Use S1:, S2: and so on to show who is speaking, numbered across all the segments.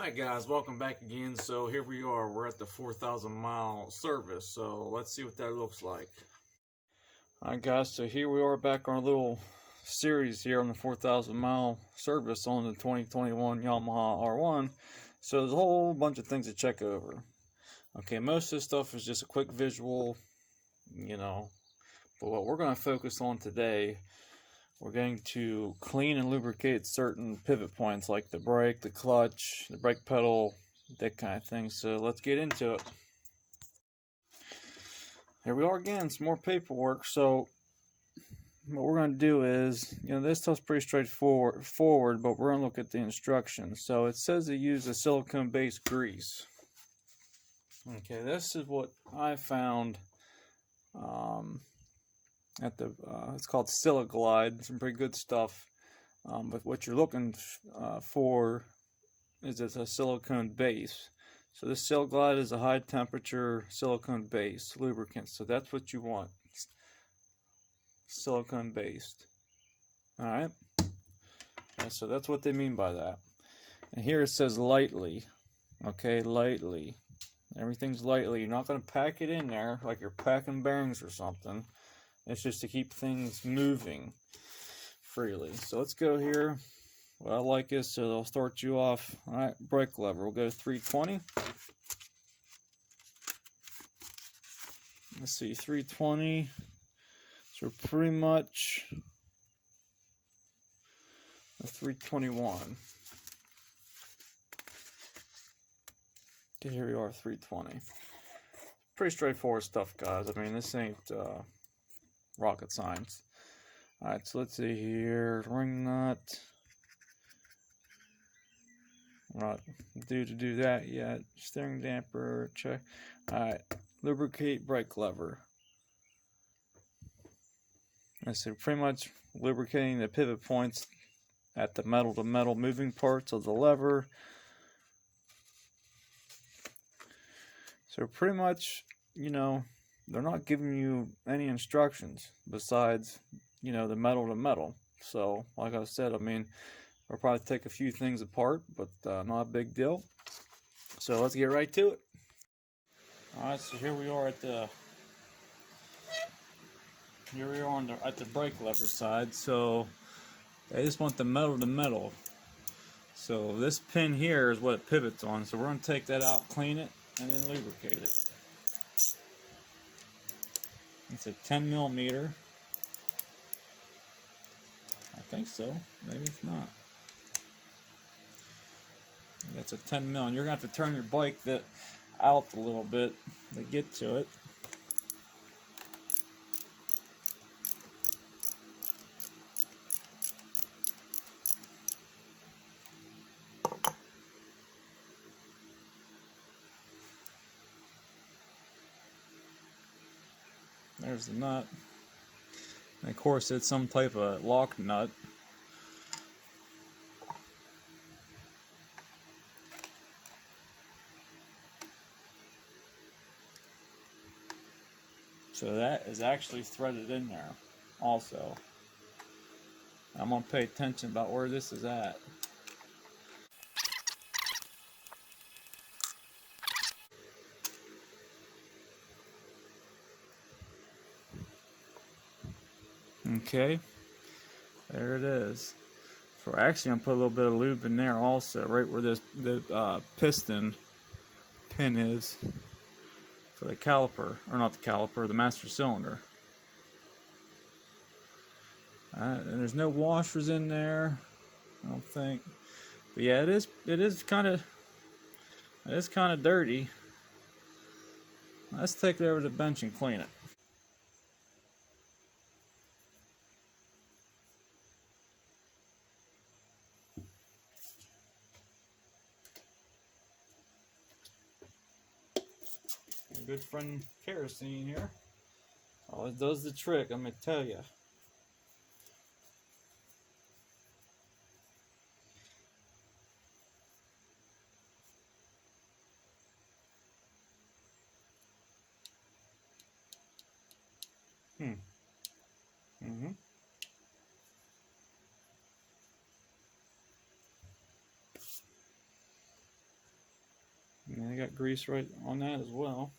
S1: Hi guys, welcome back again. So here we are, we're at the 4,000 mile service, so let's see what that looks like. Alright guys, so here we are back on a little series here on the 4,000 mile service on the 2021 Yamaha R1. So there's a whole bunch of things to check over. Okay, most of this stuff is just a quick visual, but what we're going to focus on today, we're going to clean and lubricate certain pivot points like the brake, the clutch, the brake pedal, that kind of thing. So let's get into it. Here we are again, some more paperwork. So what we're going to do is, this stuff's pretty straightforward, but we're going to look at the instructions. So it says to use a silicone-based grease. Okay, this is what I found at the it's called Siliglide. Some pretty good stuff, but what you're looking for is it's a silicone base. So this Siliglide is a high temperature silicone base lubricant, so that's what you want, silicone based. Alright, so that's what they mean by that. And here it says lightly. Okay, lightly, everything's lightly. You're not going to pack it in there like you're packing bearings or something. It's just to keep things moving freely. So let's go here. What I like is, so they'll start you off. Alright, brake lever. We'll go 320. Let's see, 320. So pretty much a 321. Okay, here we are, 320. Pretty straightforward stuff, guys. I mean, this ain't rocket science. Alright, so let's see here. Ring nut. Not due to do that yet. Steering damper, check. Alright, lubricate brake lever. So pretty much lubricating the pivot points at the metal to metal moving parts of the lever. So pretty much, they're not giving you any instructions besides, the metal to metal. So, like I said, I mean, we'll probably take a few things apart, but not a big deal. So let's get right to it. Alright, so here we are at the at the brake lever side. So I just want the metal to metal. So this pin here is what it pivots on. So we're going to take that out, clean it, and then lubricate it. It's a 10 millimeter. I think so. Maybe it's not. That's a 10 mil. And you're going to have to turn your bike out a little bit to get to it. There's the nut. And of course, it's some type of lock nut. So that is actually threaded in there also. I'm going to pay attention about where this is at. Okay, there it is. So actually, I'm going to put a little bit of lube in there also, right where the piston pin is for the caliper, or not the caliper, the master cylinder. And there's no washers in there, I don't think. But yeah, it is kind of dirty. Let's take it over to the bench and clean it. Our good friend kerosene here. Oh, it does the trick, I'm gonna tell you. And I got grease right on that as well.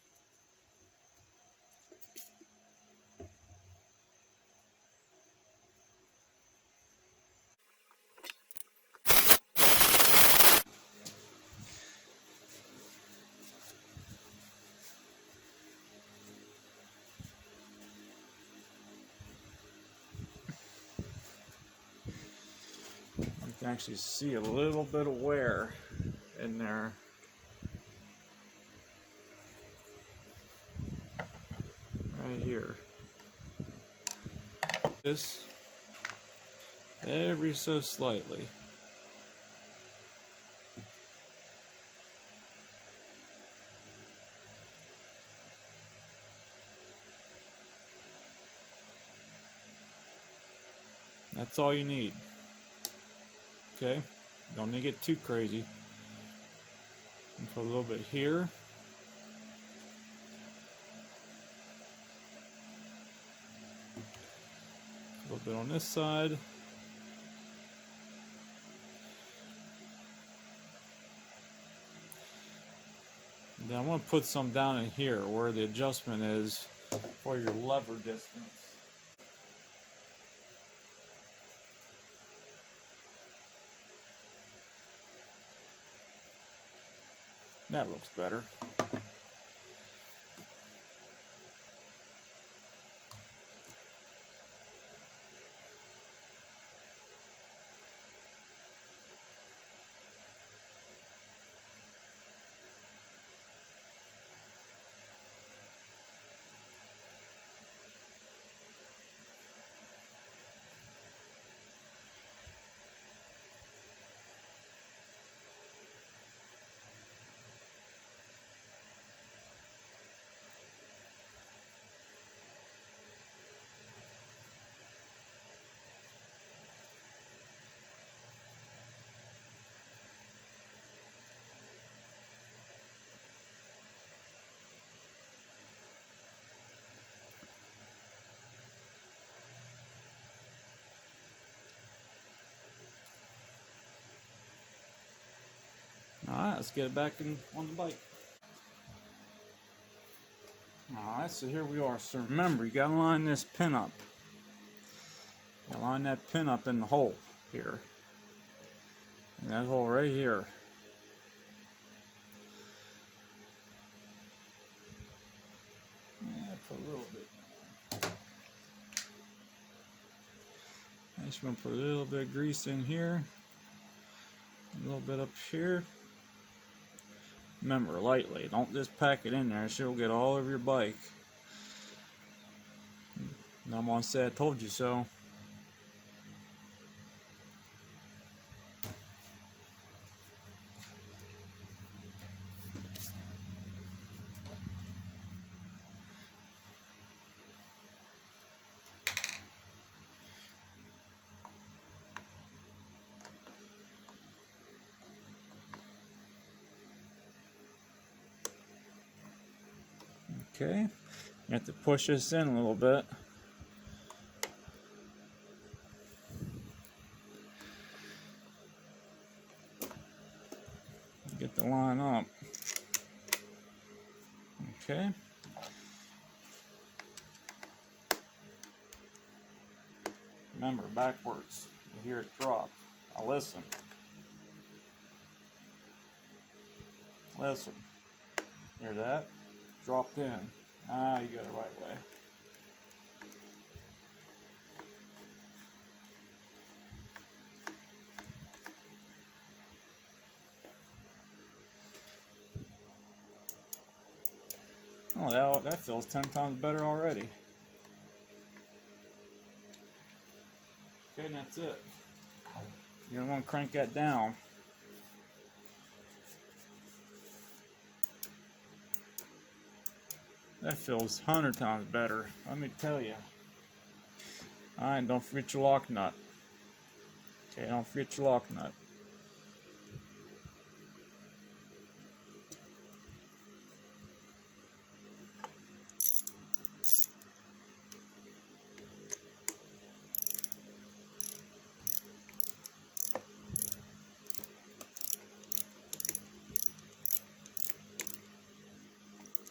S1: You can actually see a little bit of wear in there. Right here. This every so slightly. That's all you need. Okay? Don't need to get too crazy. And put a little bit here. A little bit on this side. And then I'm going to put some down in here where the adjustment is for your lever distance. That looks better. Alright, let's get it back on the bike. Alright, so here we are. So remember, you gotta line this pin up. You gotta line that pin up in the hole here. And that hole right here. Yeah, put a little bit. I'm just gonna put a little bit of grease in here. A little bit up here. Remember, lightly. Don't just pack it in there. She'll get all over your bike. And I'm gonna say I told you so. Okay. You have to push this in a little bit. Get the line up. Okay. Remember, backwards. You hear it drop. Now listen. Listen. Hear that? Dropped in. Ah, you got it right way. Oh, that feels 10 times better already. Okay, and that's it. You're going to crank that down. That feels 100 times better, let me tell you. Alright, don't forget your lock nut. Okay, don't forget your lock nut.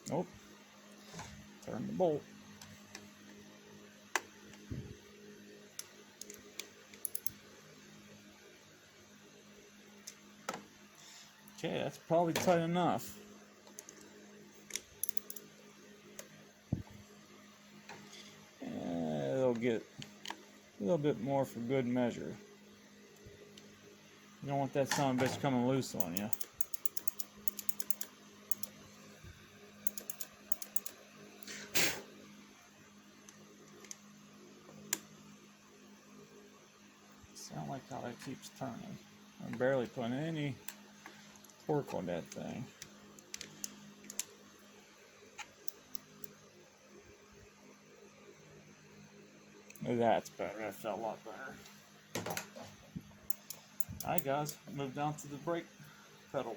S1: Nope. Turn the bolt. Okay, that's probably tight enough. It'll get a little bit more for good measure. You don't want that son of a bitch coming loose on you. Sound like how it keeps turning. I'm barely putting any torque on that thing. That's better. That felt a lot better. Alright guys, move down to the brake pedal.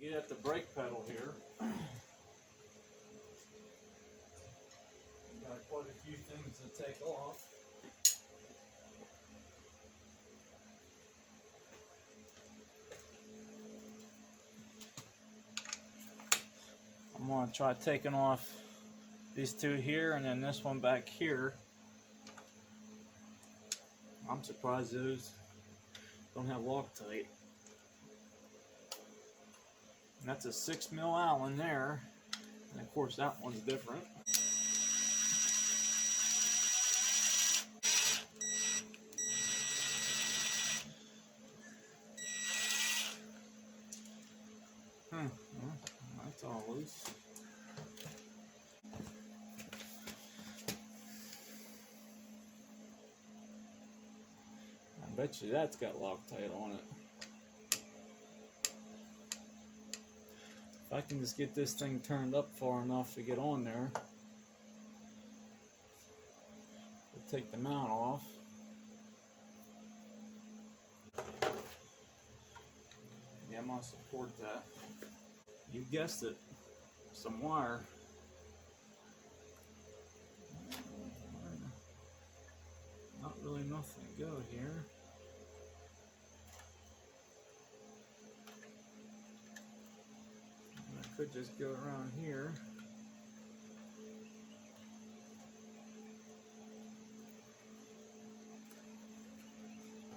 S1: Get at the brake pedal here. Got quite a few things to take off. I'm going to try taking off these two here and then this one back here. I'm surprised those don't have Loctite. And that's a 6mm Allen there. And of course that one's different. Well, that's all loose. I bet you that's got Loctite on it. If I can just get this thing turned up far enough to get on there, we'll take the mount off. Yeah, I'm gonna support that. You guessed it, some wire. Not really nothing to go here. I could just go around here.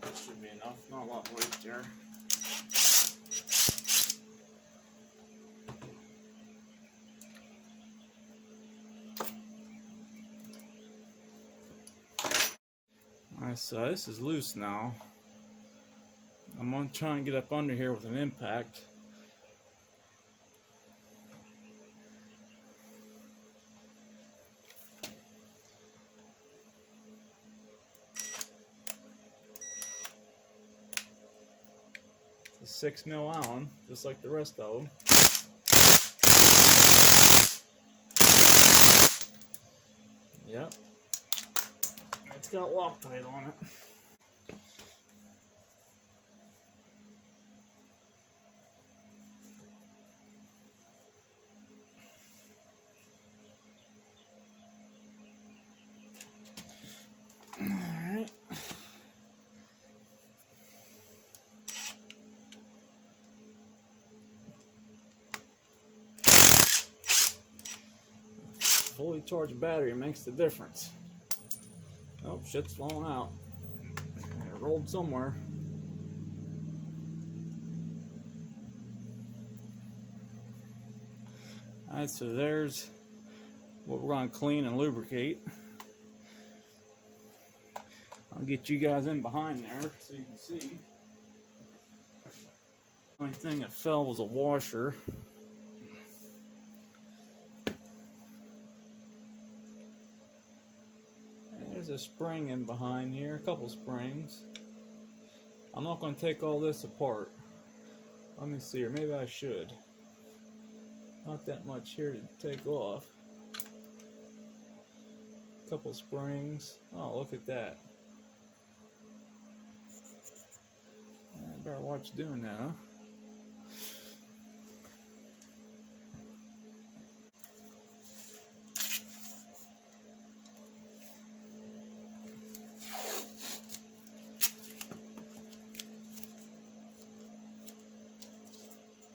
S1: That should be enough, not a lot of weight there. Alright, so this is loose now. I'm going to try and get up under here with an impact. It's a 6mm Allen, just like the rest of them. Yep. It's got Loctite on it. Alright. Fully charged battery makes the difference. Oh, shit's falling out. It rolled somewhere. Alright, so there's what we're going to clean and lubricate. I'll get you guys in behind there so you can see. The only thing that fell was a washer. There's a spring in behind here, a couple springs. I'm not going to take all this apart. Let me see, or maybe I should. Not that much here to take off. A couple springs. Oh, look at that. I better watch doing that, huh?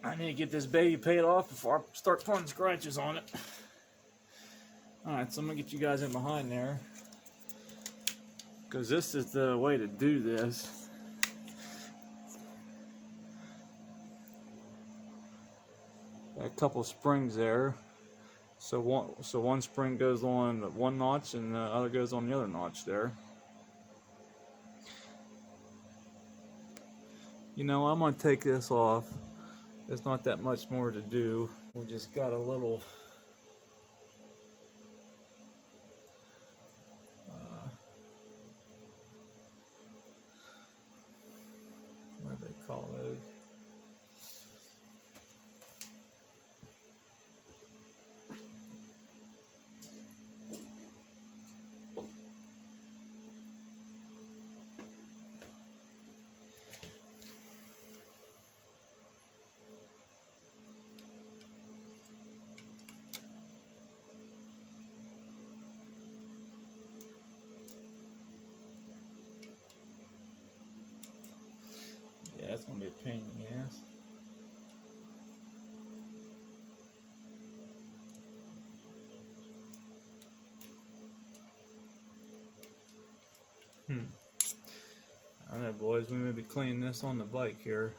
S1: I need to get this baby paid off before I start putting scratches on it. Alright, so I'm going to get you guys in behind there, because this is the way to do this. Got a couple springs there. So one spring goes on one notch and the other goes on the other notch there. You know, I'm going to take this off. There's not that much more to do. We just got a little what do they call those? Yeah, that's going to be a pain in the ass. I know, boys, we may be cleaning this on the bike here.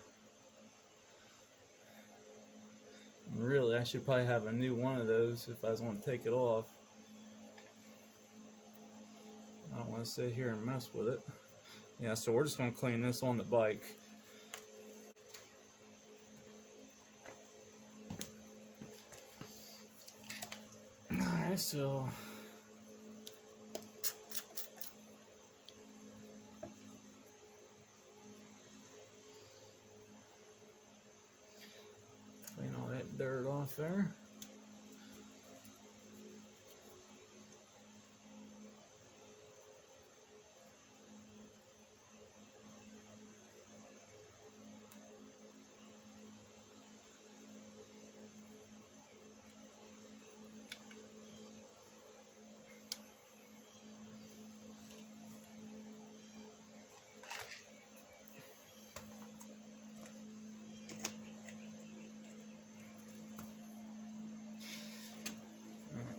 S1: Really, I should probably have a new one of those if I was going to take it off. I don't want to sit here and mess with it. Yeah, so we're just going to clean this on the bike. Alright, so clean all that dirt off there.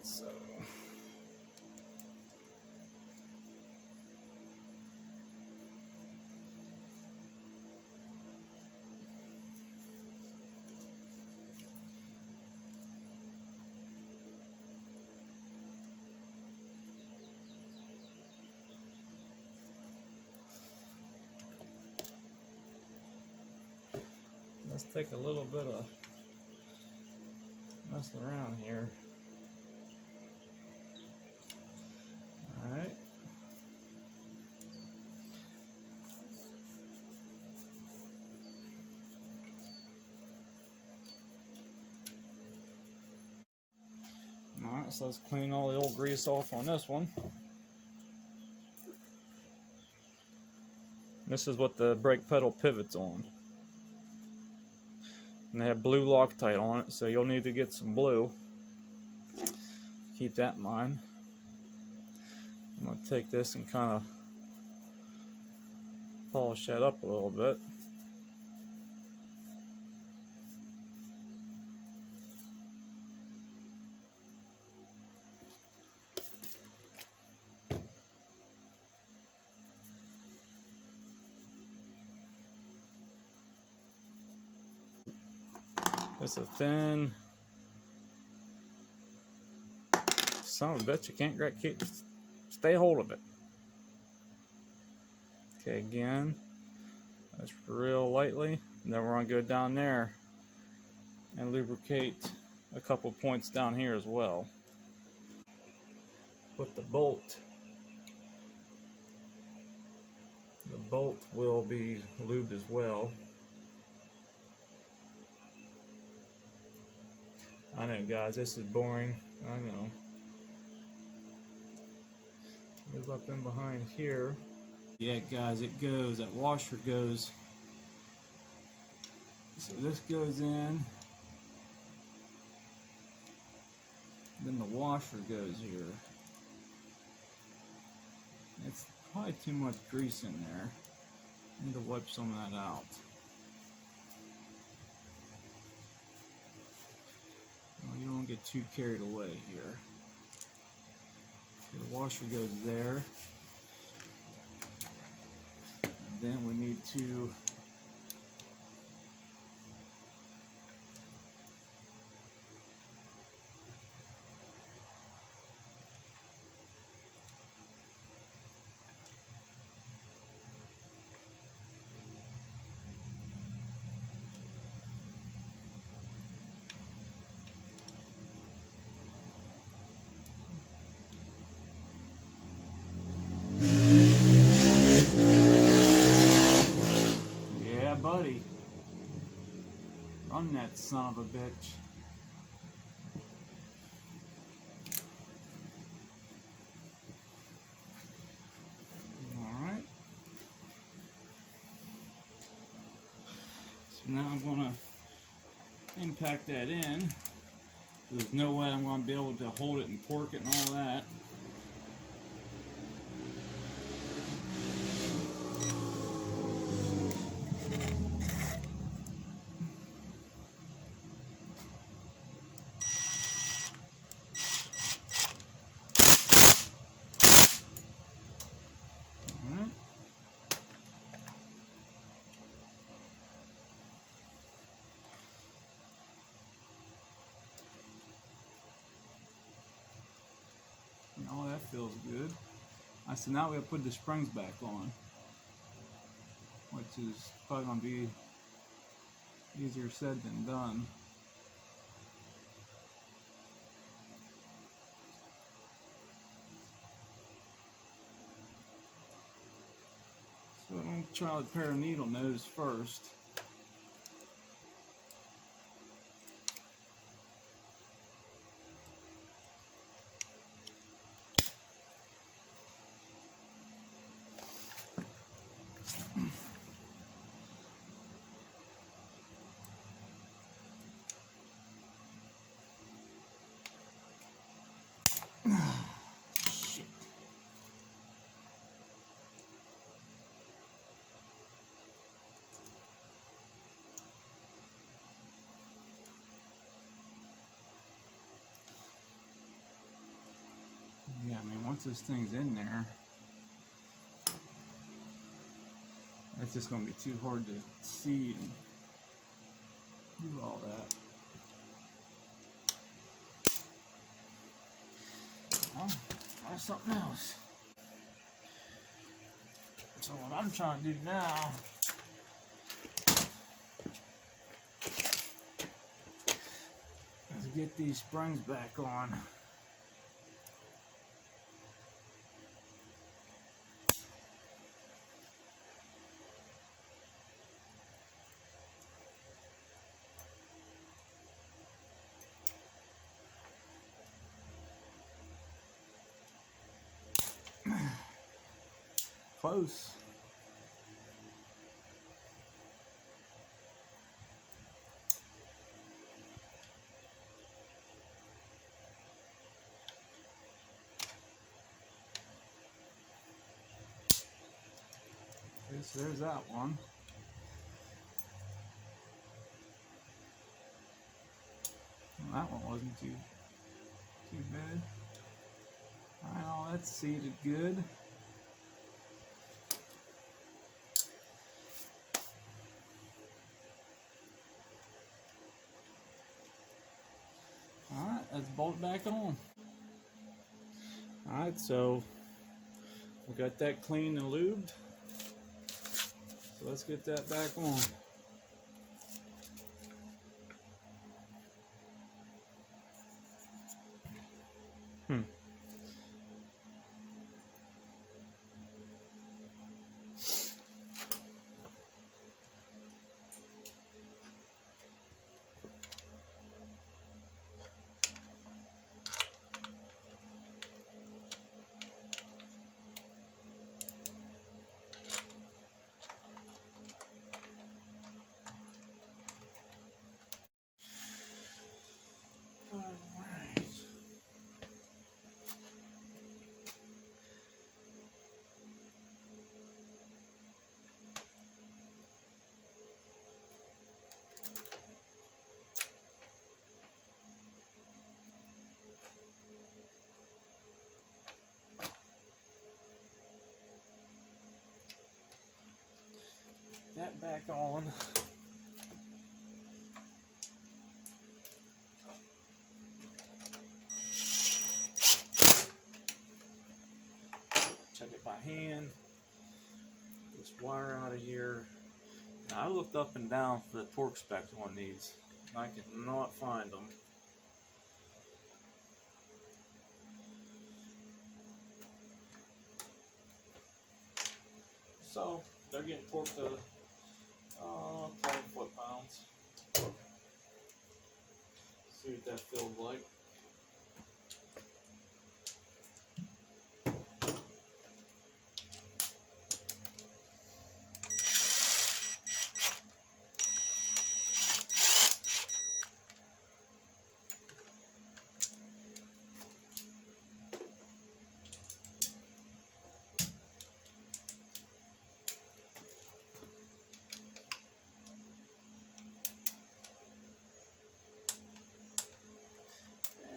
S1: So let's take a little bit of messing around here. Alright. Alright, so let's clean all the old grease off on this one. This is what the brake pedal pivots on. And they have blue Loctite on it, so you'll need to get some blue. Keep that in mind. I'm going to take this and kind of polish that up a little bit. It's a thin son of a bitch. You can't stay hold of it. Okay, again, that's real lightly. And then we're going to go down there and lubricate a couple points down here as well. Put the bolt. The bolt will be lubed as well. I know, guys, this is boring. I know. Move up in behind here. Yeah, guys, it goes. That washer goes. So this goes in. Then the washer goes here. It's probably too much grease in there. I need to wipe some of that out. too carried away here. The washer goes there. And then we need to buddy. Run that son of a bitch. Alright. So now I'm going to impact that in. There's no way I'm going to be able to hold it and torque it and all that. Oh, that feels good. So now we have to put the springs back on, which is probably going to be easier said than done. So I'm going to try the pair of needle nose first. Shit. Yeah, I mean, once this thing's in there, it's just going to be too hard to see and do all that. Well, try something else. So what I'm trying to do now is get these springs back on. Close. Okay, so there's that one. Well, that one wasn't too bad. Alright, all that's seated good. Alright, let's bolt back on. Alright, so we got that clean and lubed. So let's get that back on. that back on. Check it by hand. This wire out of here. Now, I looked up and down for the torque specs on these. I could not find them. So they're getting torqued to 20 foot-pounds. See what that feels like.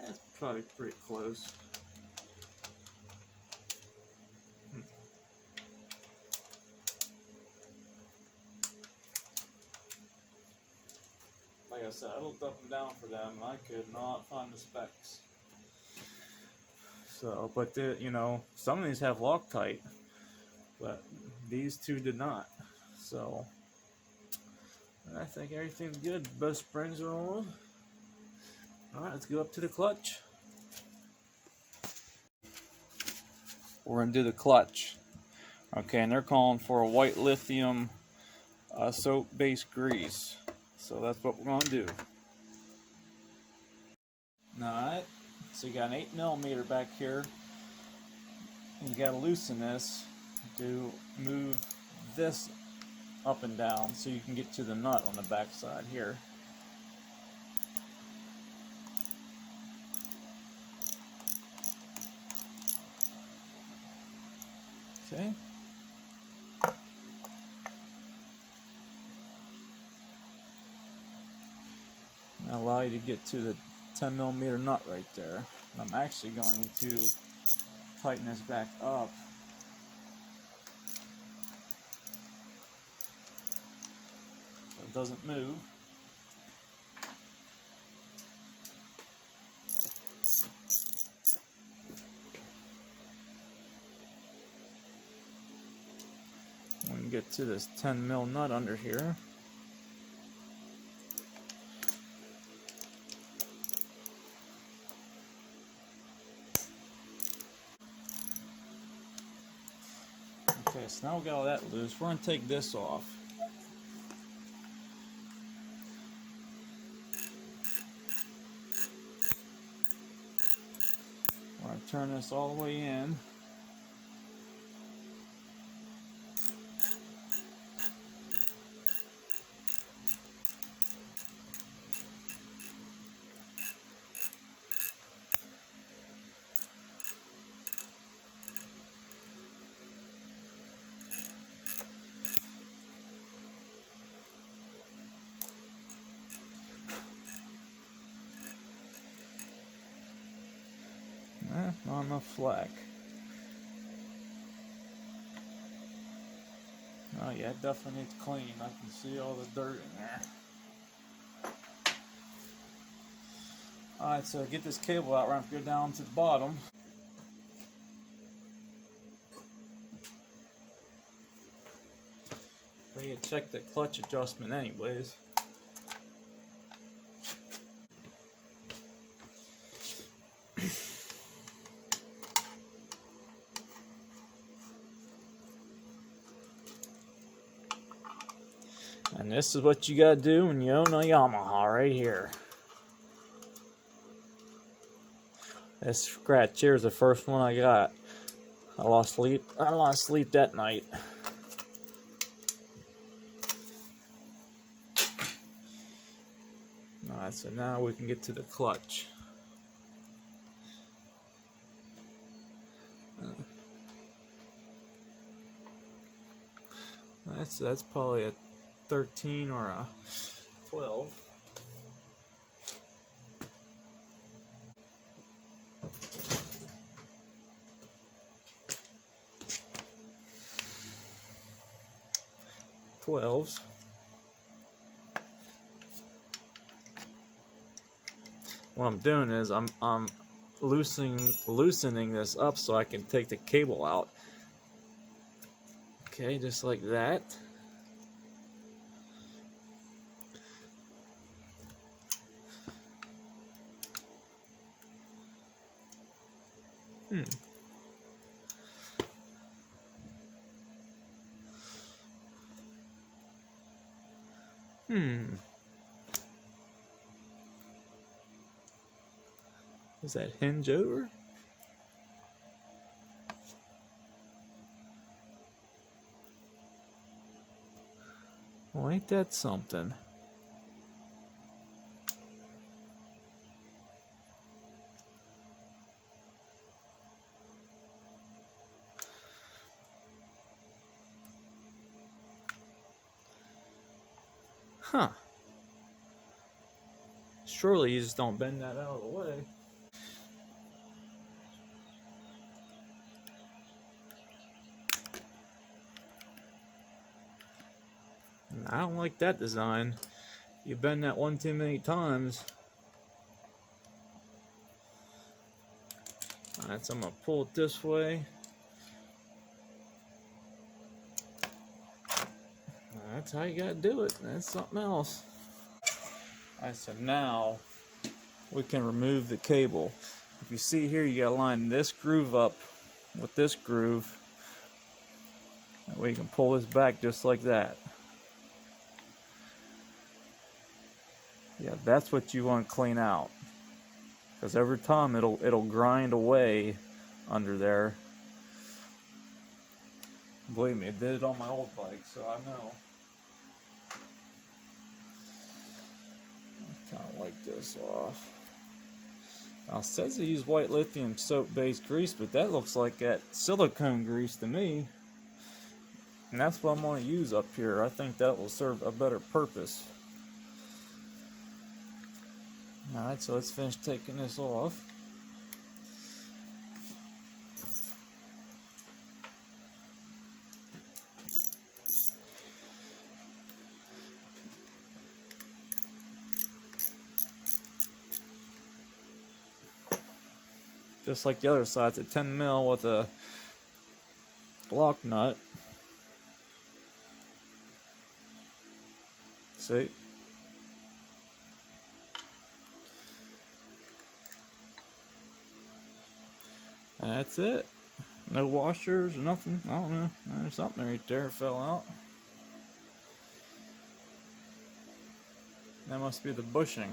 S1: That's probably pretty close. Like I said, I looked up and down for them and I could not find the specs. So, but you know, some of these have Loctite, but these two did not. So, I think everything's good. Both springs are on. Alright, let's go up to the clutch. We're going to do the clutch. Okay, and they're calling for a white lithium soap-based grease. So that's what we're going to do. Alright, so you got an 8mm back here. And you got to loosen this to move this up and down so you can get to the nut on the back side here. Okay. Now allow you to get to the 10mm nut right there. I'm actually going to tighten this back up. So it doesn't move. We can get to this 10mm nut under here. Okay, so now we got all that loose. We're going to take this off. We're going to turn this all the way in. Not enough slack. Oh yeah, it definitely needs clean. I can see all the dirt in there. Alright, so get this cable out. We're going to go down to the bottom. But you check the clutch adjustment anyways. And this is what you gotta do when you own a Yamaha right here. This scratch here is the first one I got. I lost sleep that night. Alright, so now we can get to the clutch. That's probably a 13 or a 12. 12s. What I'm doing is I'm loosening this up so I can take the cable out. Okay, just like that. Is that hinge over? Well, ain't that something? Huh. Surely you just don't bend that out of the way. I don't like that design. You bend that one too many times. Alright, so I'm going to pull it this way. That's how you got to do it. That's something else. Alright, so now we can remove the cable. If you see here, you got to line this groove up with this groove. That way you can pull this back just like that. Yeah, that's what you want to clean out. Because every time it'll grind away under there. Believe me, I did it on my old bike, so I know. Kind of wipe this off. Now it says they use white lithium soap-based grease, but that looks like that silicone grease to me. And that's what I'm going to use up here. I think that will serve a better purpose. Alright, so let's finish taking this off. Just like the other side, it's a 10 mil with a lock nut. See? And that's it. No washers or nothing. I don't know. There's something right there. It fell out. That must be the bushing.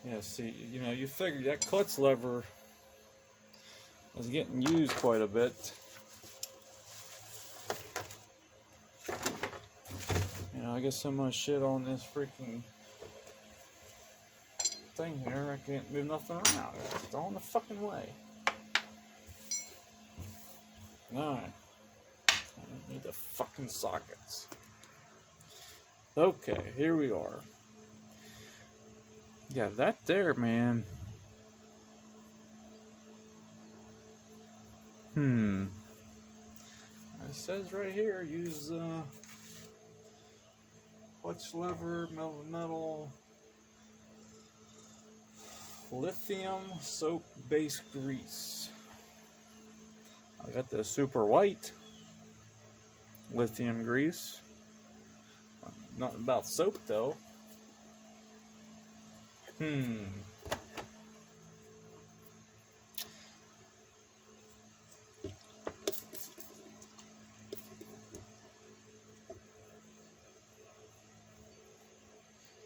S1: Yeah, see, you know, you figure that clutch lever is getting used quite a bit. You know, I get so much shit on this freaking thing here, I can't move nothing around. It's all in the fucking way. Alright. I don't need the fucking sockets. Okay, here we are. Yeah, that there, man. It says right here, use clutch lever, metal, lithium soap-based grease. I got the super white lithium grease. Nothing about soap though. You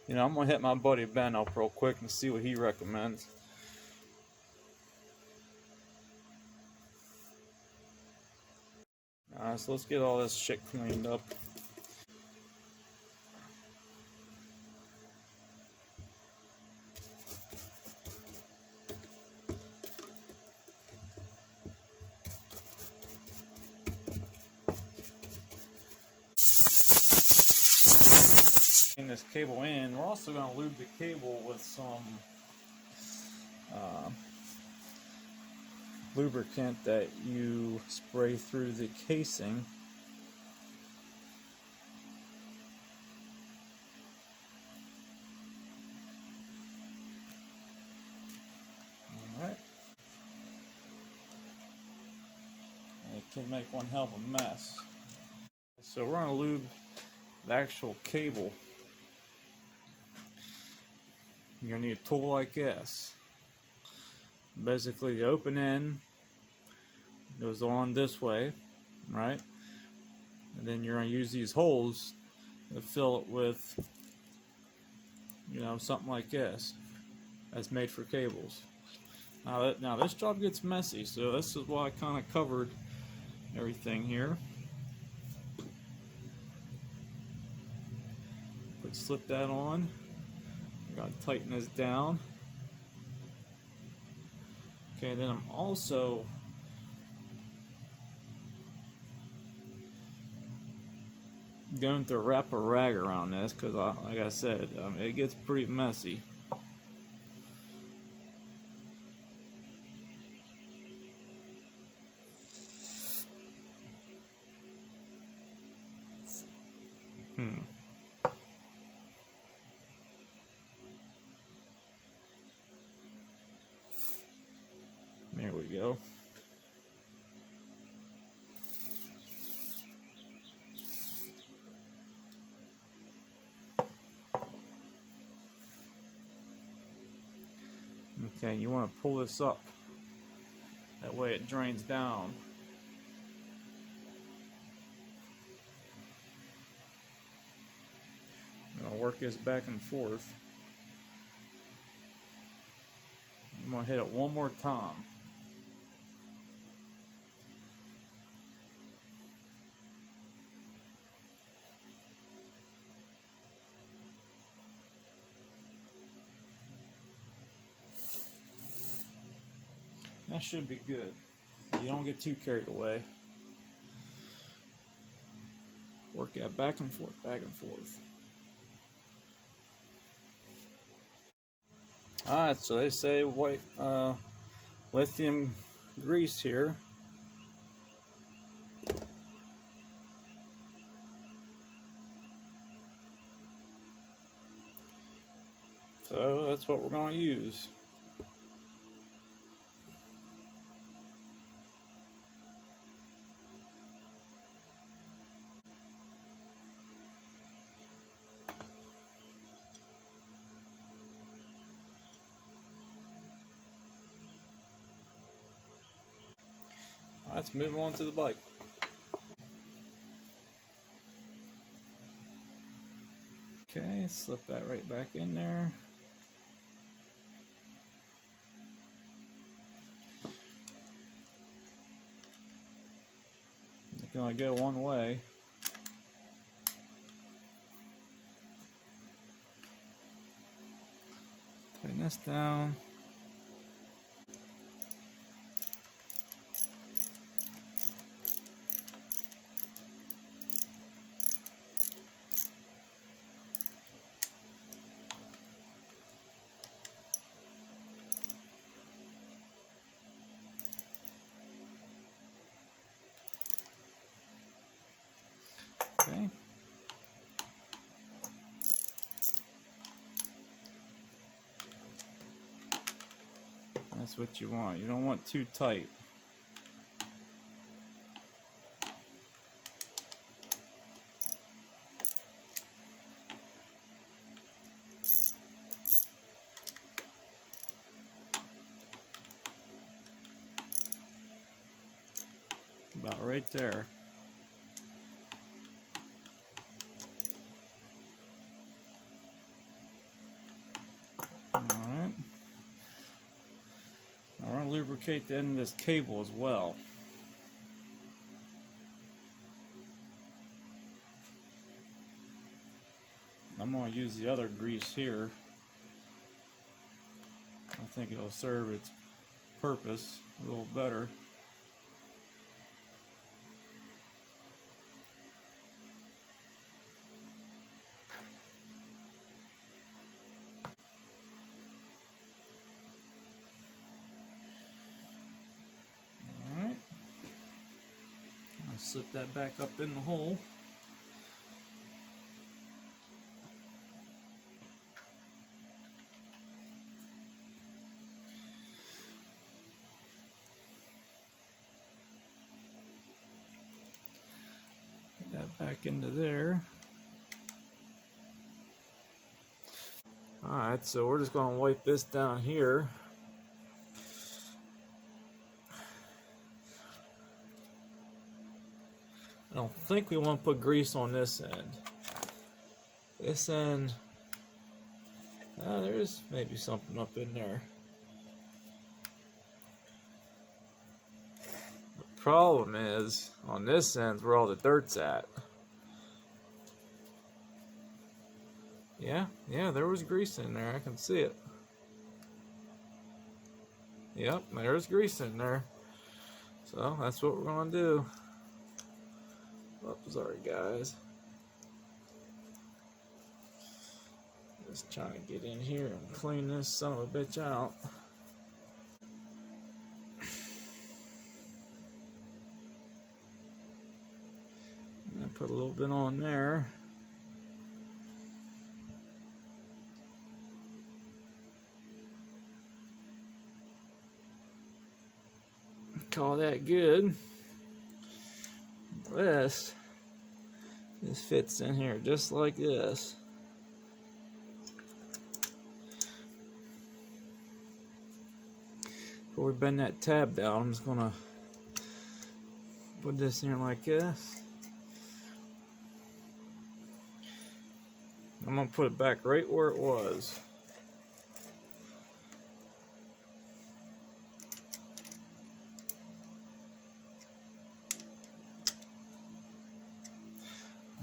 S1: know, I'm gonna hit my buddy Ben up real quick and see what he recommends. Alright, so let's get all this shit cleaned up. bring this cable in, we're also going to lube the cable with some lubricant that you spray through the casing. Alright. It can make one hell of a mess. So we're going to lube the actual cable. You're going to need a tool like this. Basically, the open end goes on this way, right? And then you're going to use these holes to fill it with, you know, something like this. That's made for cables. Now this job gets messy, so this is why I kind of covered everything here. Slip that on. Got to tighten this down. Okay, then I'm also going to wrap a rag around this because, like I said, it gets pretty messy. There we go. Okay, you want to pull this up. That way it drains down. I'll work this back and forth. I'm going to hit it one more time. That should be good. You don't get too carried away. Work that back and forth, back and forth. Alright, so they say white lithium grease here. So that's what we're going to use. Let's move on to the bike. Okay, slip that right back in there. You can only go one way. Putting this down. Okay. That's what you want. You don't want too tight. About right there. Alright. I want to lubricate the end of this cable as well. I'm going to use the other grease here. I think it'll serve its purpose a little better. slip that back up in the hole. Get that back into there. Alright, so we're just going to wipe this down here. I don't think we want to put grease on this end. This end, there is maybe something up in there. The problem is, on this end where all the dirt's at. Yeah, there was grease in there. I can see it. Yep, there's grease in there. So that's what we're going to do. Oh, sorry guys. Just trying to get in here and clean this son of a bitch out. And I put a little bit on there. Call that good. This fits in here just like this. Before we bend that tab down, I'm just gonna put this in here like this. I'm gonna put it back right where it was.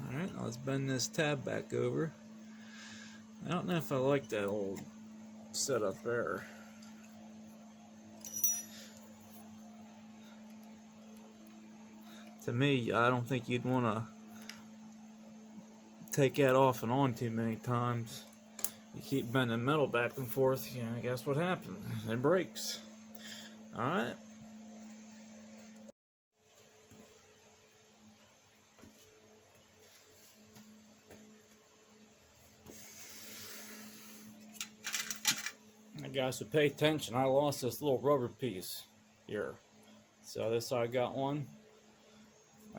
S1: Alright, let's bend this tab back over. I don't know if I like that old setup there. To me, I don't think you'd want to take that off and on too many times. You keep bending metal back and forth, you know, guess what happens? It breaks. Alright. Guys, so pay attention. I lost this little rubber piece here. So this I got one.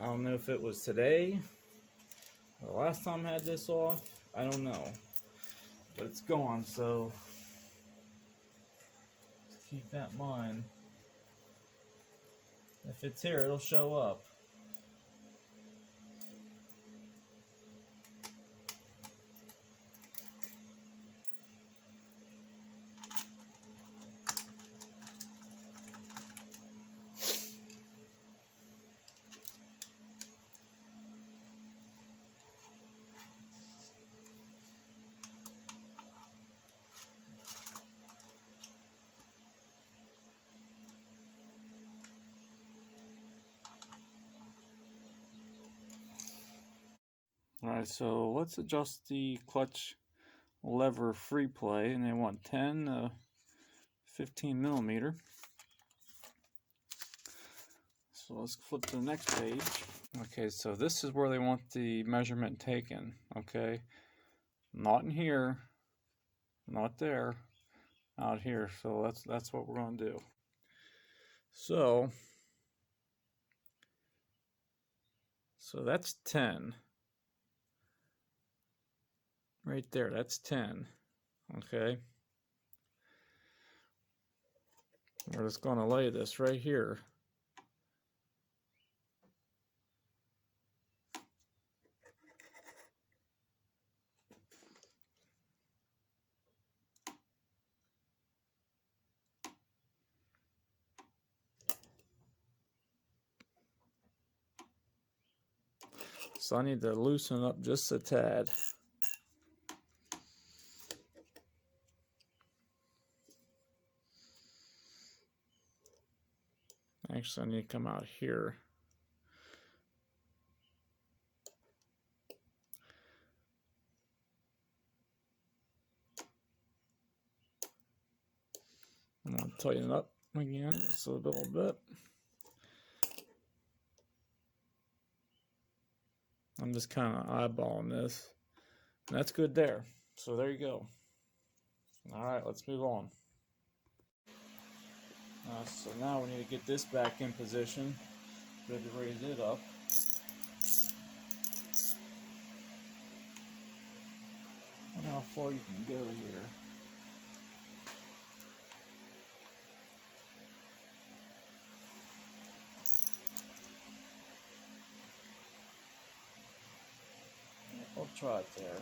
S1: I don't know if it was today or the last time I had this off. I don't know. But it's gone, so just keep that in mind. If it's here, it'll show up. Alright, so let's adjust the clutch lever free play, and they want 10 to 15 millimeter. So let's flip to the next page. Okay, so this is where they want the measurement taken. Okay, not in here, not there, out here. So that's what we're going to do. So that's 10. Right there, that's 10. Okay. We're just going to lay this right here. So I need to loosen up just a tad. Actually, I need to come out here. I'm going to tighten it up again just a little bit. I'm just kind of eyeballing this. And that's good there. So there you go. All right, let's move on. So now we need to get this back in position. Ready to raise it up. I wonder how far you can go here. I'll try it there.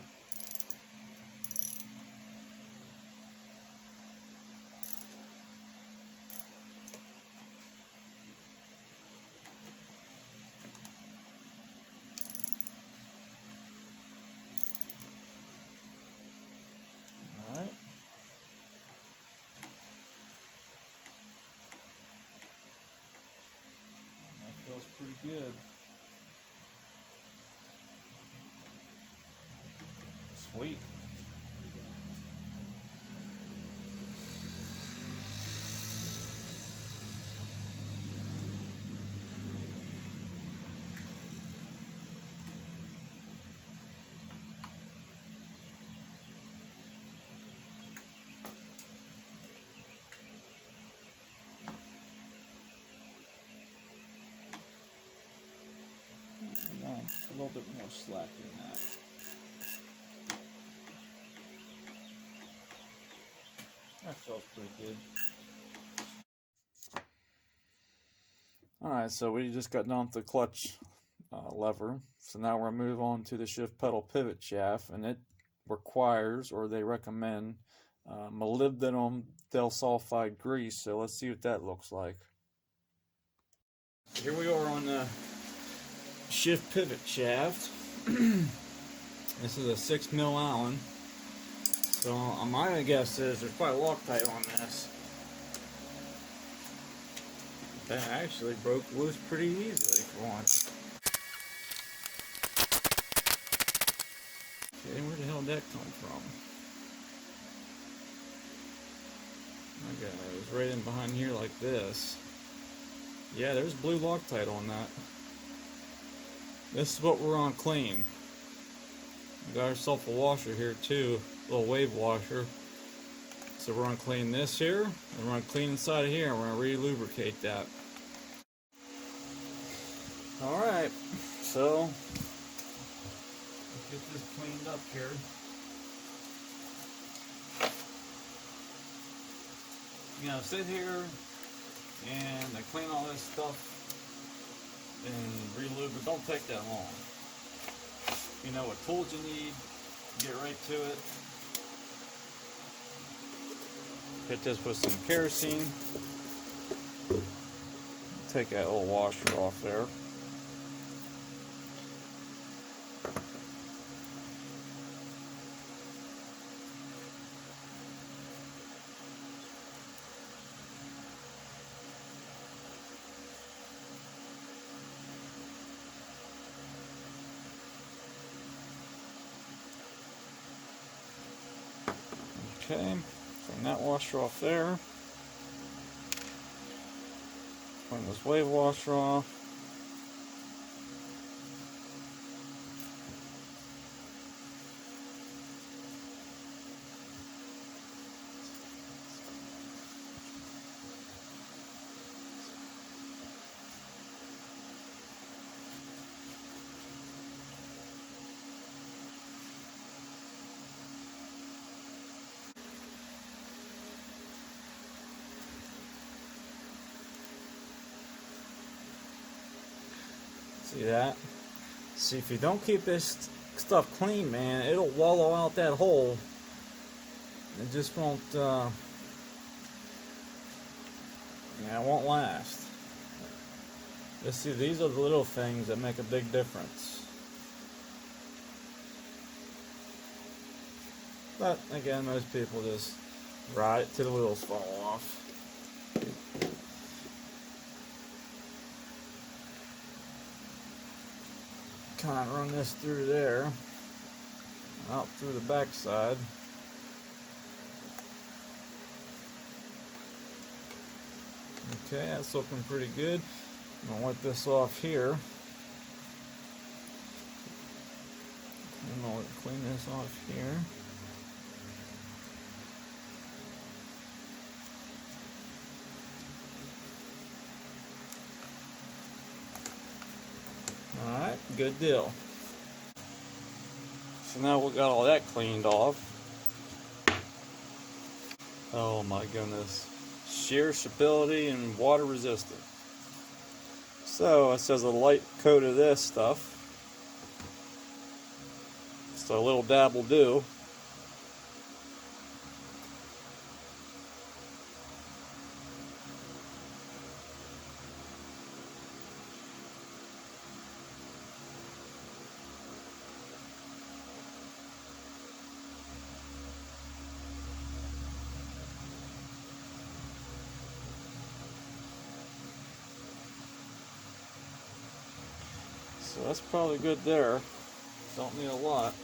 S1: Alright. That feels pretty good. Sweet. A little bit more slack than that. That feels pretty good. Alright, so we just got done with the clutch lever. So now we're going to move on to the shift pedal pivot shaft, and it requires, or they recommend, molybdenum disulfide grease. So let's see what that looks like. Here we are on the shift pivot shaft. This is a 6mm Allen. So my guess is there's probably Loctite on this. That actually broke loose pretty easily for once. Okay, where the hell did that come from? Okay, it was right in behind here like this. Yeah, there's blue Loctite on that. This is what we're on clean. We got ourselves a washer here too, a little wave washer. So we're going to clean this here, and we're going to clean inside of here, and we're going to re-lubricate that. Alright, so let's get this cleaned up here. You know, sit here and clean all this stuff and re-lube it. Don't take that long. You know what tools you need, get right to it. Hit this with some kerosene. Take that little washer off there. Okay, clean that washer off there. Clean this wave washer off. See that? See, if you don't keep this stuff clean, man, it'll wallow out that hole. It just won't, yeah, it won't last. Let's see, these are the little things that make a big difference. But, again, most people just ride it till the wheels fall off. Kind of run this through there, out through the back side. Okay, that's looking pretty good. I'm gonna wipe this off here. I'll clean this off here. Alright, good deal. So now we got all that cleaned off. Oh my goodness. Shear stability and water resistant. So it says a light coat of this stuff. Just a little dab will do. So that's probably good there. Don't need a lot.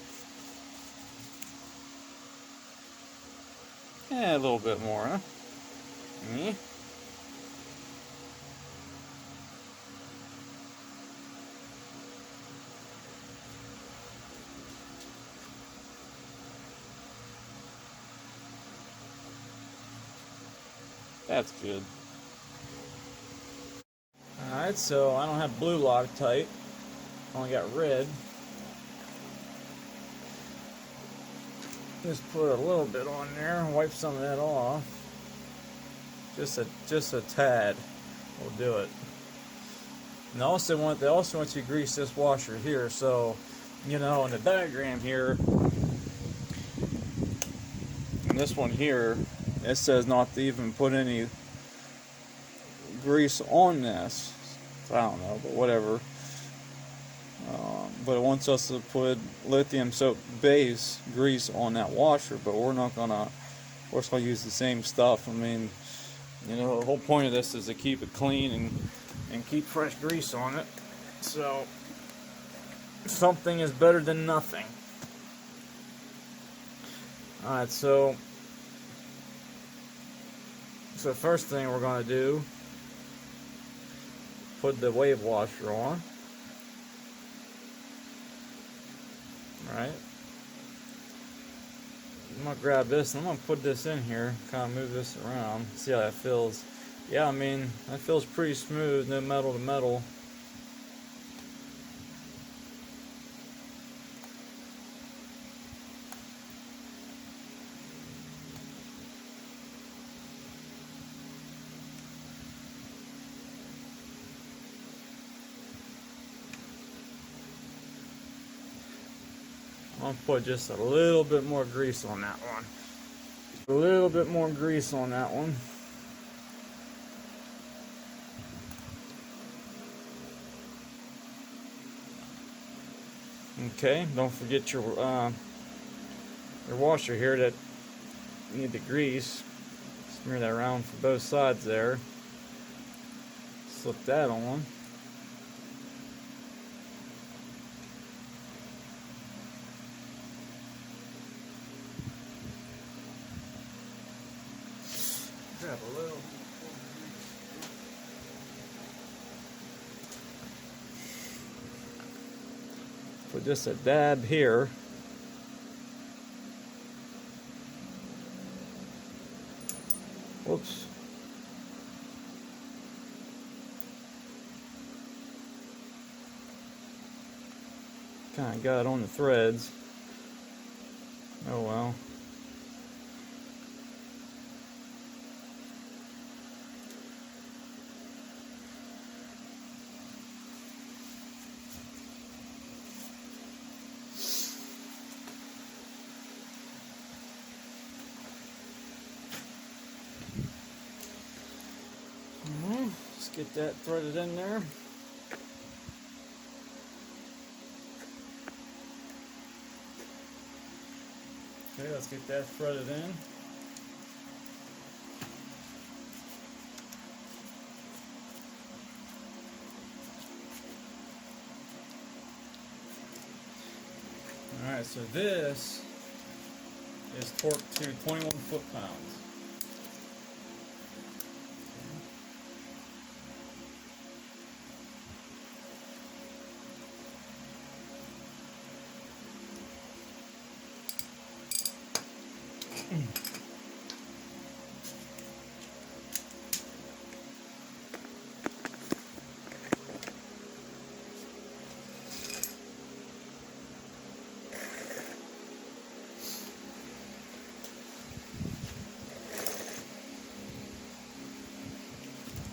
S1: Yeah, a little bit more, huh? Me? That's good. Alright, so I don't have blue Loctite. I only got red. Just put a little bit on there and wipe some of that off. Just a tad will do it. And they also want you to grease this washer here. So, you know, in the diagram here, and this one here, it says not to even put any grease on this. So I don't know, but whatever. But it wants us to put lithium soap base grease on that washer, but we're just gonna use the same stuff. I mean, you know, the whole point of this is to keep it clean and keep fresh grease on it. So something is better than nothing. Alright, so first thing we're gonna do, put the wave washer on. Right. I'm gonna grab this and I'm gonna put this in here, kind of move this around, see how that feels. Yeah, I mean, that feels pretty smooth, no metal to metal. I'm gonna put just a little bit more grease on that one. A little bit more grease on that one. Okay, don't forget your washer here that you need the grease. Smear that around for both sides there. Slip that on. Grab a little. Put just a dab here. Whoops. Kind of got on the threads. Oh well. Let's get that threaded in there. Okay, let's get that threaded in. Alright, so this is torqued to 21 foot-pounds.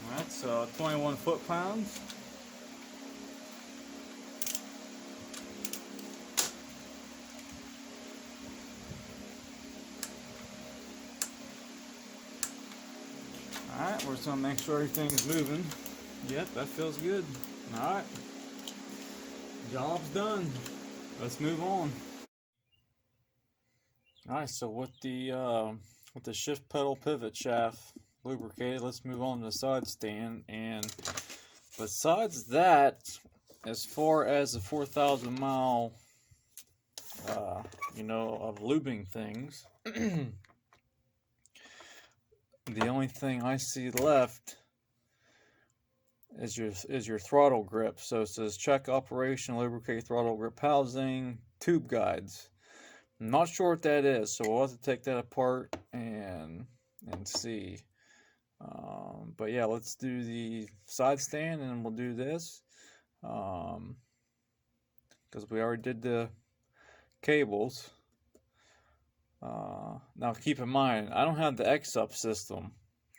S1: That's 21 foot-pounds. Alright, we're just going to make sure everything's moving. Yep, that feels good. Alright. Job's done. Let's move on. Alright, so with the shift pedal pivot shaft lubricated, let's move on to the side stand. And besides that, as far as the 4,000 mile of lubing things, the only thing I see left is your throttle grip. So it says check operation, lubricate throttle grip housing, tube guides. I'm not sure what that is, so we'll have to take that apart and see. But yeah, let's do the side stand and we'll do this, because we already did the cables. Now keep in mind, I don't have the X-up system,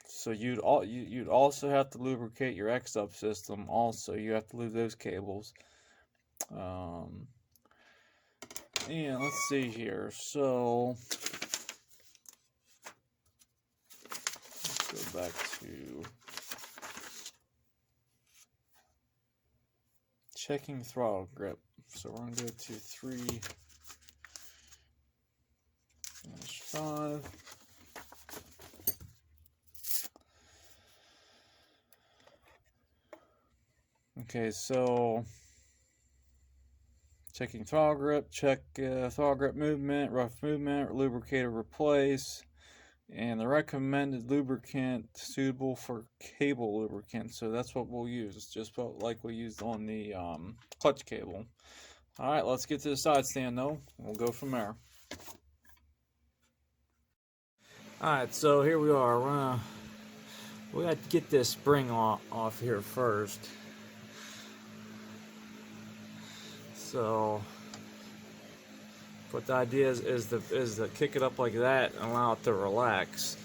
S1: so you'd also have to lubricate your X-up system. Also, you have to lube those cables. And let's see here. So let's go back to checking throttle grip. So we're going to go to 3-5. Okay, so checking throttle grip, check throttle grip movement, rough movement, lubricator replace, and the recommended lubricant suitable for cable lubricant. So that's what we'll use. It's just like we used on the clutch cable. All right, let's get to the side stand though. We'll go from there. All right, so here we are. We got to get this spring off here first. So, but the idea is to kick it up like that and allow it to relax.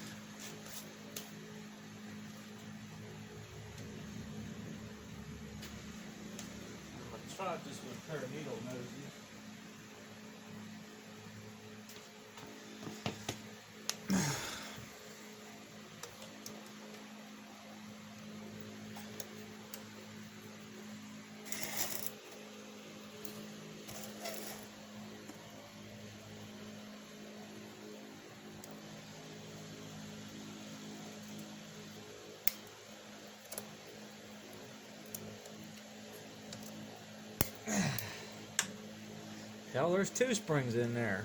S1: I'm gonna try this with a pair of needle noses. Hell, there's 2 springs in there.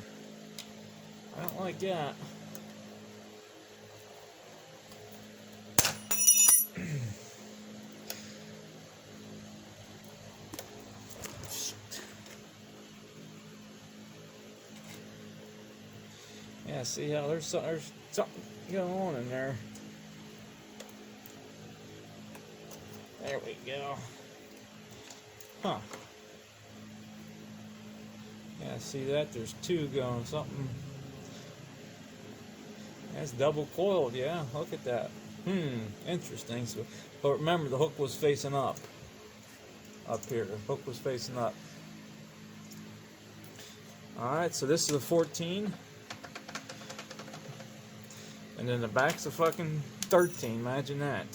S1: I don't like that. Yeah, see how there's something going on in there. There we go. Huh. Yeah, see that? There's 2 going. Something. That's double coiled, yeah. Look at that. Interesting. So, but remember, the hook was facing up here. The hook was facing up. Alright, so this is a 14. And then the back's a fucking 13. Imagine that.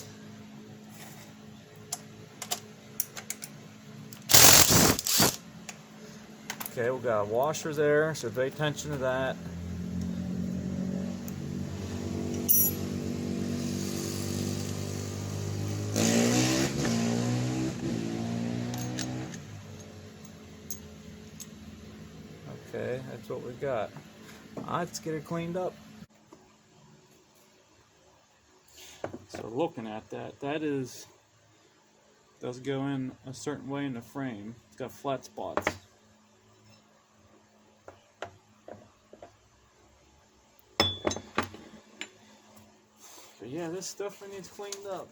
S1: Okay, we got a washer there, so pay attention to that. Okay, that's what we got. Let's get it cleaned up. So looking at that, does go in a certain way in the frame. It's got flat spots. yeah, this stuff needs cleaned up.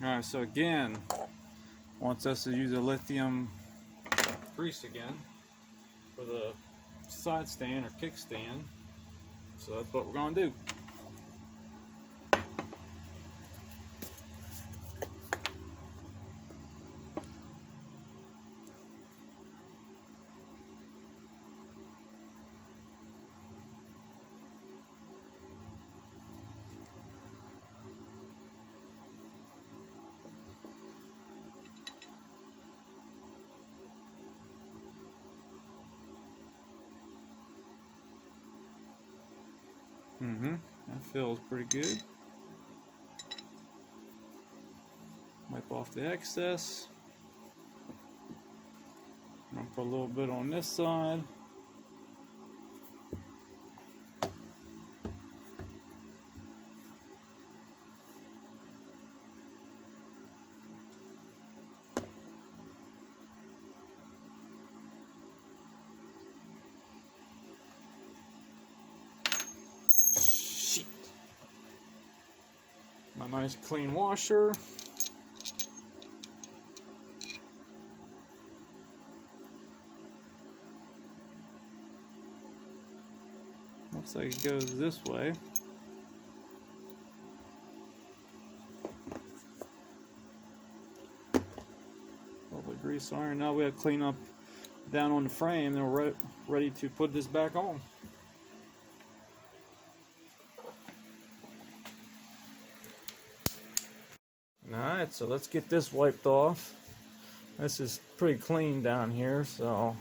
S1: Alright, so again, wants us to use a lithium grease again for the side stand or kickstand. So that's what we're going to do. That feels pretty good. Wipe off the excess. I'll put a little bit on this side. My nice clean washer. Looks like it goes this way. Lovely grease iron. Now we have to clean up down on the frame and we're ready to put this back on. Alright, so let's get this wiped off. This is pretty clean down here, so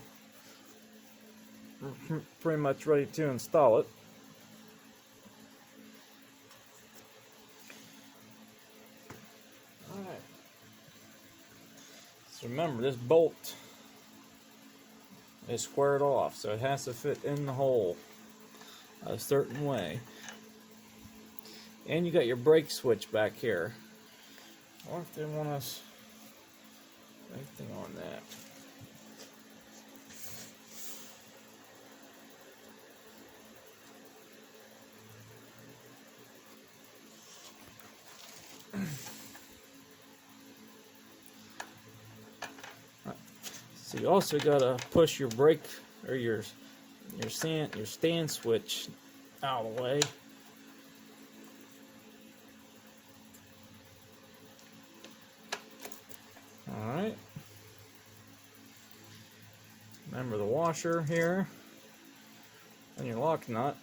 S1: we're pretty much ready to install it. Alright. So remember, this bolt is squared off, so it has to fit in the hole a certain way. And you got your brake switch back here. I wonder if they want us anything on that. So you also gotta push your brake or your stand switch out of the way. Alright. Remember the washer here and your lock nut.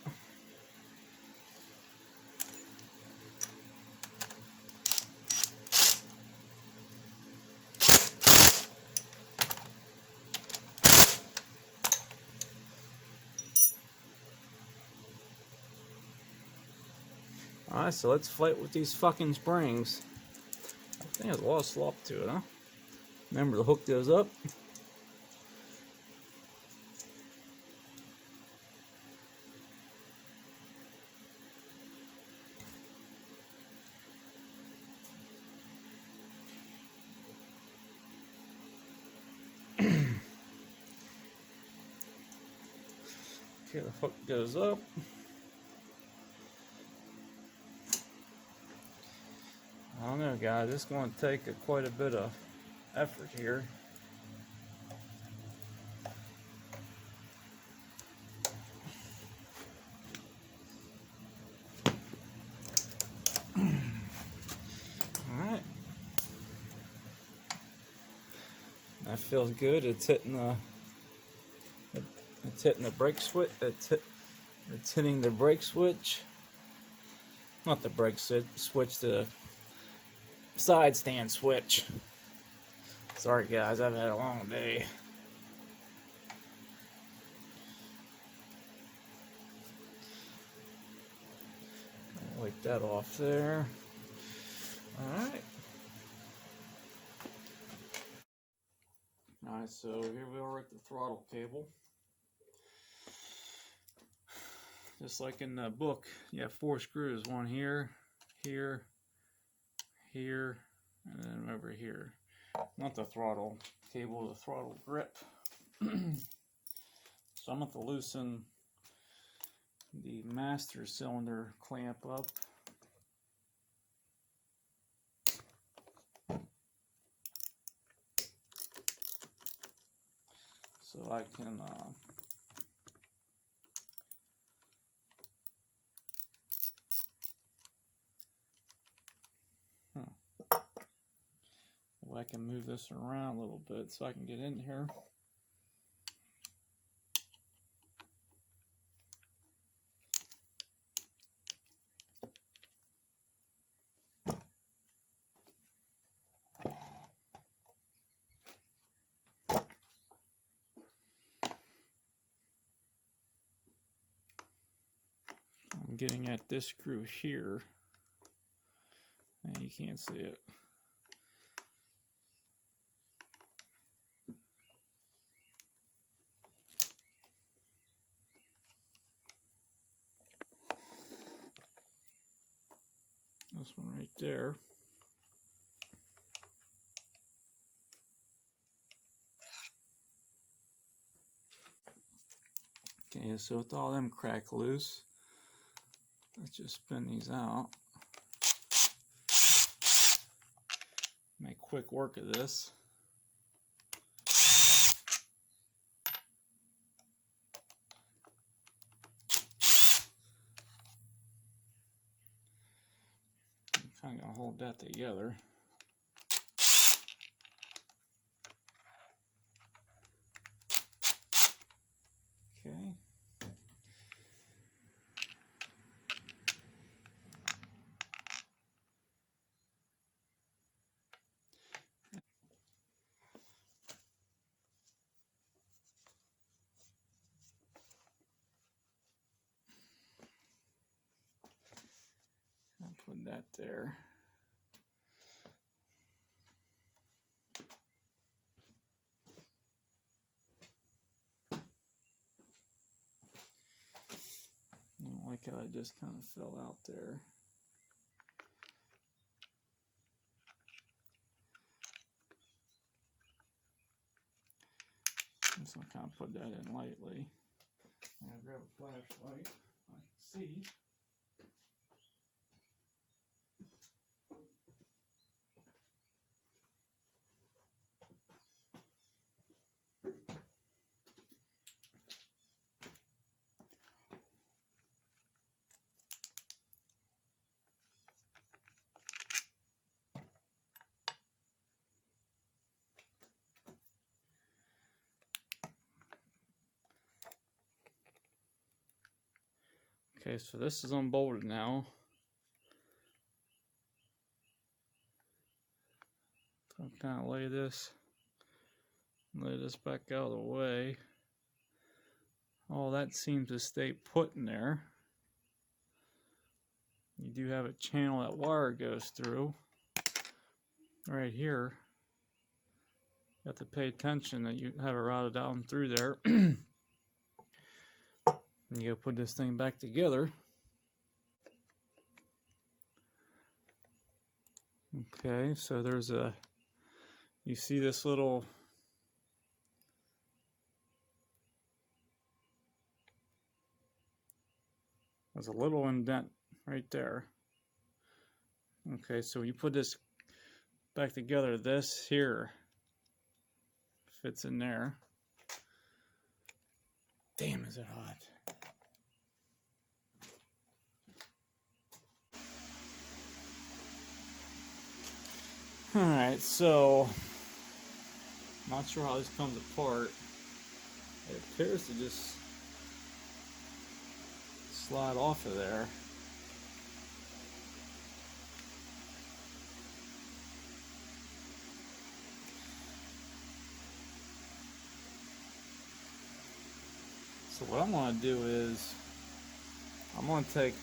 S1: Alright, so let's fight with these fucking springs. I think there's a lot of slop to it, huh? Remember, the hook goes up. Okay, the hook goes up. I don't know, guys. It's going to take quite a bit of effort here. Alright. That feels good. It's hitting the brake switch. It's hitting the brake switch. Not the brake switch, the side stand switch. Sorry guys, I've had a long day. Really that off there. Alright. Alright, so here we are at the throttle cable. Just like in the book, you have 4 screws. One here, here, here, and then over here. Not the throttle cable, the throttle grip. So I'm going to loosen the master cylinder clamp up. So I can I can move this around a little bit so I can get in here. I'm getting at this screw here, and you can't see it. This one right there. Okay, so with all them crack loose, let's just spin these out. Make quick work of this. I'm kind of gonna hold that together. Okay. I'll put that there. I don't like how it just kind of fell out there. I'm just gonna kind of put that in lightly. I'm gonna grab a flashlight. I can see. Okay, so this is unbolted now. So I'll kind of lay this back out of the way. All that seems to stay put in there. You do have a channel that wire goes through. Right here. You have to pay attention that you have it routed down through there. And you gotta put this thing back together. Okay, so there's a, you see this little, there's a little indent right there. Okay, so you put this back together, this here fits in there. Damn, is it hot. Alright, so not sure how this comes apart. It appears to just slide off of there. So what I'm going to do is I'm going to take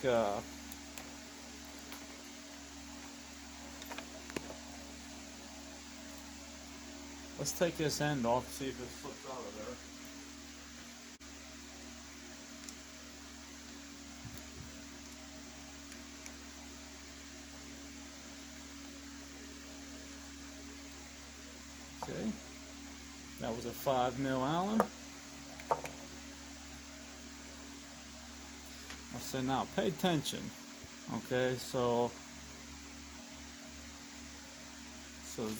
S1: Let's take this end off, see if it slips out of there. Okay, that was a 5mm Allen. So now pay attention. Okay, so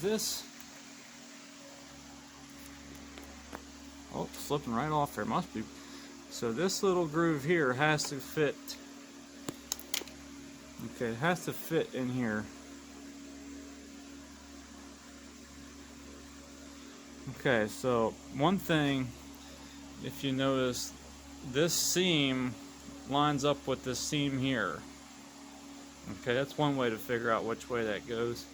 S1: this, oh, slipping right off there, must be. So this little groove here has to fit. Okay, it has to fit in here. Okay, so one thing, if you notice, this seam lines up with this seam here. Okay, that's one way to figure out which way that goes.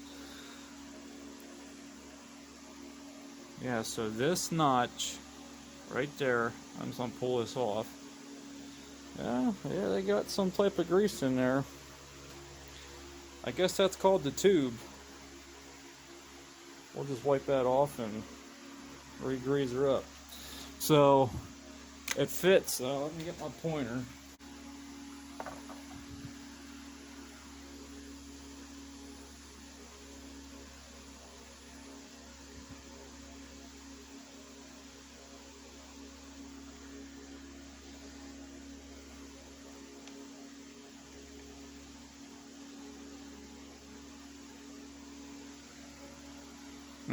S1: Yeah, so this notch right there, I'm just gonna pull this off. Yeah, they got some type of grease in there. I guess that's called the tube. We'll just wipe that off and re-grease her up. So it fits. Let me get my pointer.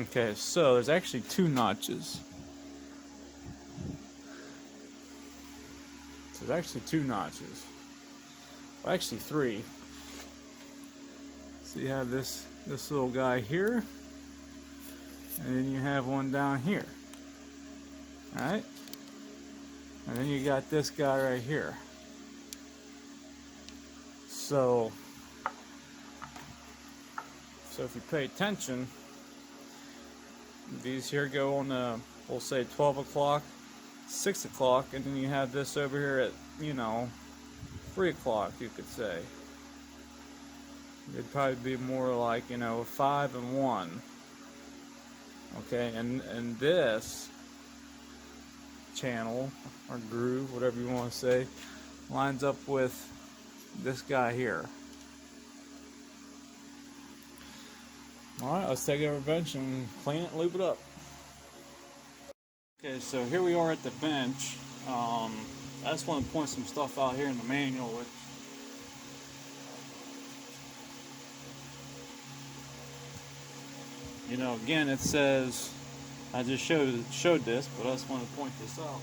S1: Okay, so there's actually 2 notches. So there's actually 2 notches. Well, actually 3. So you have this little guy here, and then you have one down here. Alright? And then you got this guy right here. So if you pay attention, these here go on the, we'll say 12 o'clock, 6 o'clock, and then you have this over here at, 3 o'clock, you could say. It'd probably be more like, 5 and 1. Okay, and this channel, or groove, whatever you want to say, lines up with this guy here. Alright, let's take it over the bench and clean it and lube it up. Okay, so here we are at the bench. I just want to point some stuff out here in the manual. Which, again, it says, I just showed this, but I just want to point this out.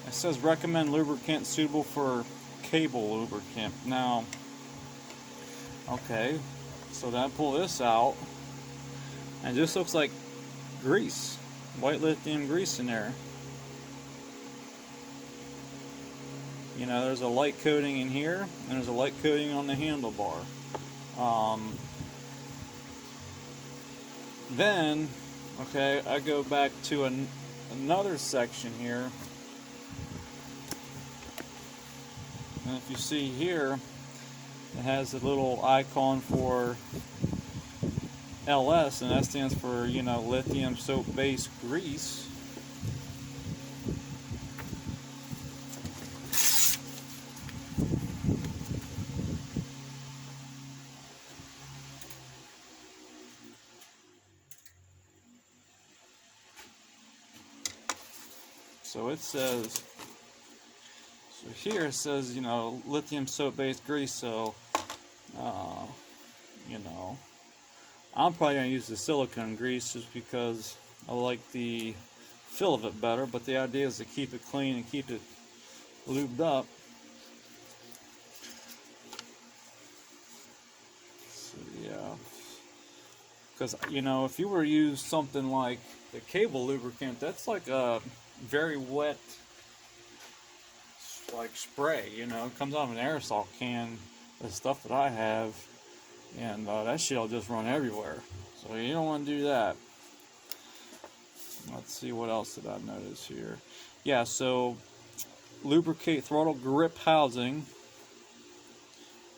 S1: It says recommend lubricant suitable for cable lubricant. Now, okay, so then I pull this out, and it just looks like grease, white lithium grease in there. There's a light coating in here, and there's a light coating on the handlebar. Then, okay, I go back to another section here, and if you see here, it has a little icon for LS, and that stands for, lithium soap-based grease. So it says, here it says, lithium soap-based grease, so, I'm probably going to use the silicone grease just because I like the feel of it better, but the idea is to keep it clean and keep it lubed up. So, yeah. Because, if you were to use something like the cable lubricant, that's like a very wet, like spray, it comes out of an aerosol can, the stuff that I have, and that shit will just run everywhere, so you don't want to do that. Let's see, what else did I notice here? Yeah, so lubricate throttle grip housing,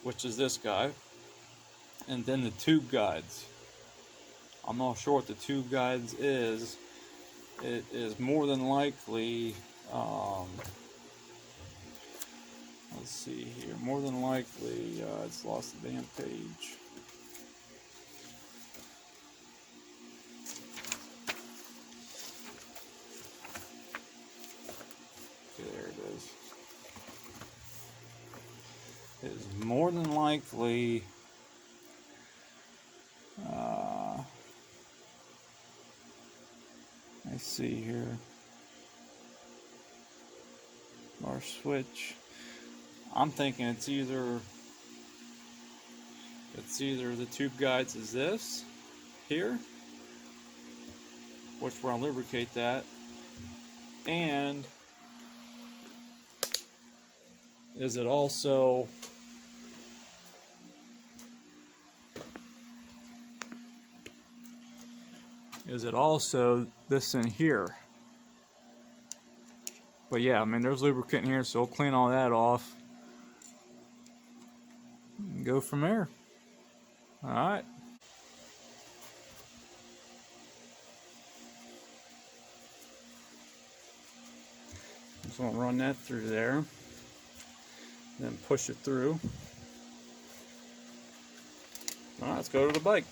S1: which is this guy, and then the tube guides. I'm not sure what the tube guides is. It is more than likely, let's see here, more than likely, it's lost the damn page. Okay, there it is. It is more than likely, I see here, our switch. I'm thinking it's either the tube guides is this here, which we're gonna lubricate that, and is it also this in here? But yeah, I mean, there's lubricant in here, so we'll clean all that off and go from there. All right. Just want to run that through there, then push it through. All right, let's go to the bike.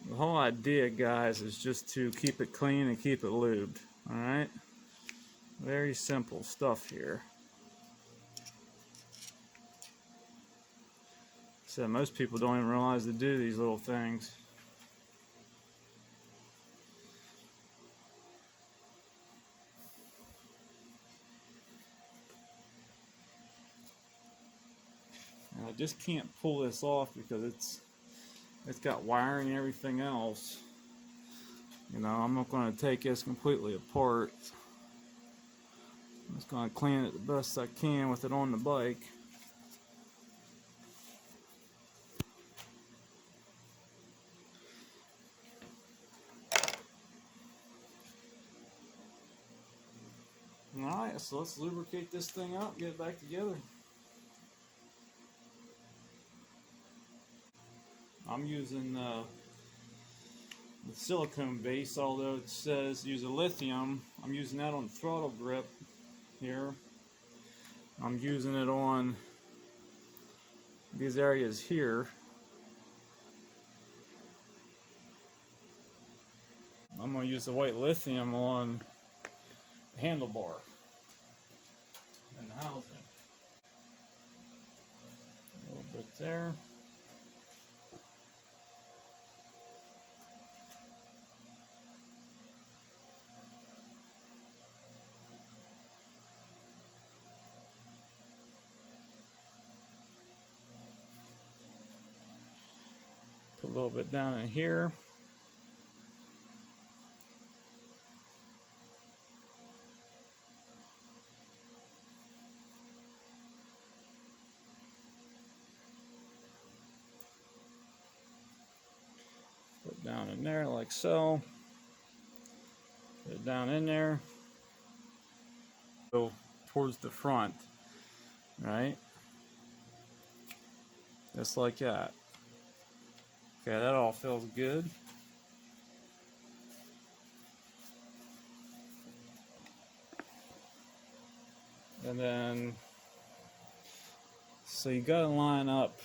S1: The whole idea, guys, is just to keep it clean and keep it lubed. All right, very simple stuff here. So most people don't even realize to do these little things. And I just can't pull this off because it's got wiring and everything else. You know, I'm not going to take this completely apart. I'm just going to clean it the best I can with it on the bike. Alright, so let's lubricate this thing up, get it back together. I'm using the silicone base, although it says use a lithium. I'm using that on the throttle grip here. I'm using it on these areas here. I'm going to use the white lithium on the handlebar and the housing. A little bit there. Put a little bit down in here. Put it down in there like so. Put it down in there. Go towards the front, right? Just like that. Okay, that all feels good. And then, so you gotta line up.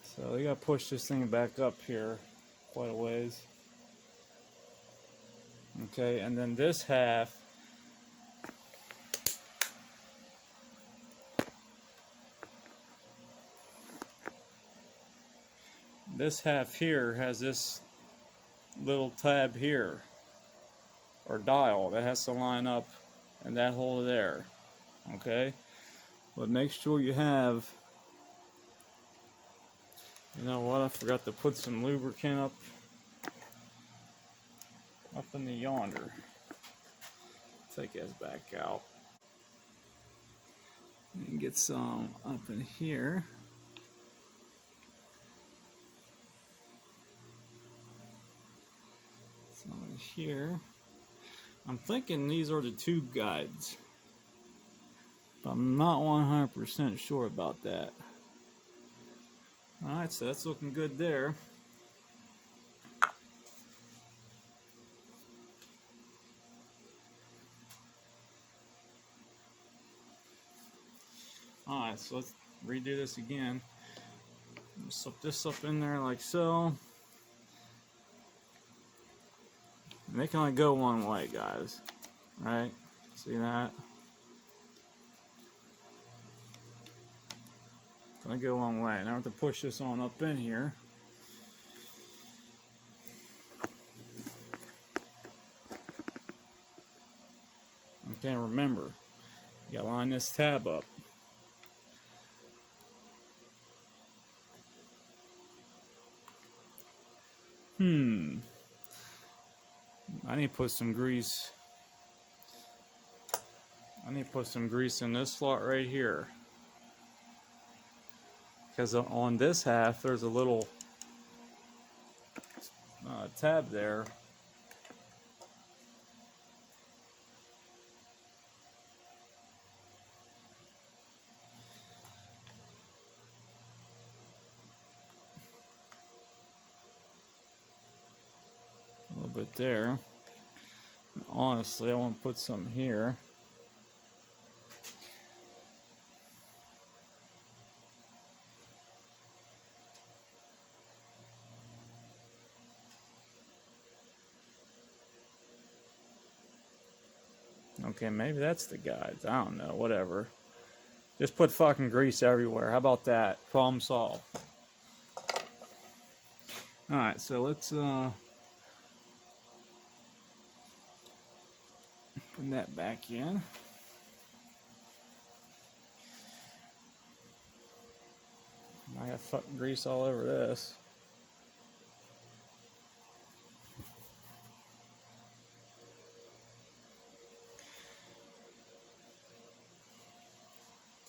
S1: So you gotta push this thing back up here quite a ways. Okay, and then this half, here has this little tab here, or dial, that has to line up in that hole there. Okay, but make sure you have, you know what, I forgot to put some lubricant up in the yonder. Take this back out and get some up in here. Some in here. I'm thinking these are the tube guides. But I'm not 100% sure about that. Alright, so that's looking good there. Alright, so let's redo this again. Slip this up in there like so. And they can only go one way, guys. Right? See that? Gonna go one way. Now I have to push this on up in here. Okay, remember, you gotta line this tab up. I need to put some grease. I need to put some grease in this slot right here. Because on this half, there's a little tab there. A little bit there. And honestly, I want to put some here. Okay, maybe that's the guides. I don't know, whatever. Just put fucking grease everywhere. How about that? Problem solved. Alright, so let's put that back in. I got fucking grease all over this.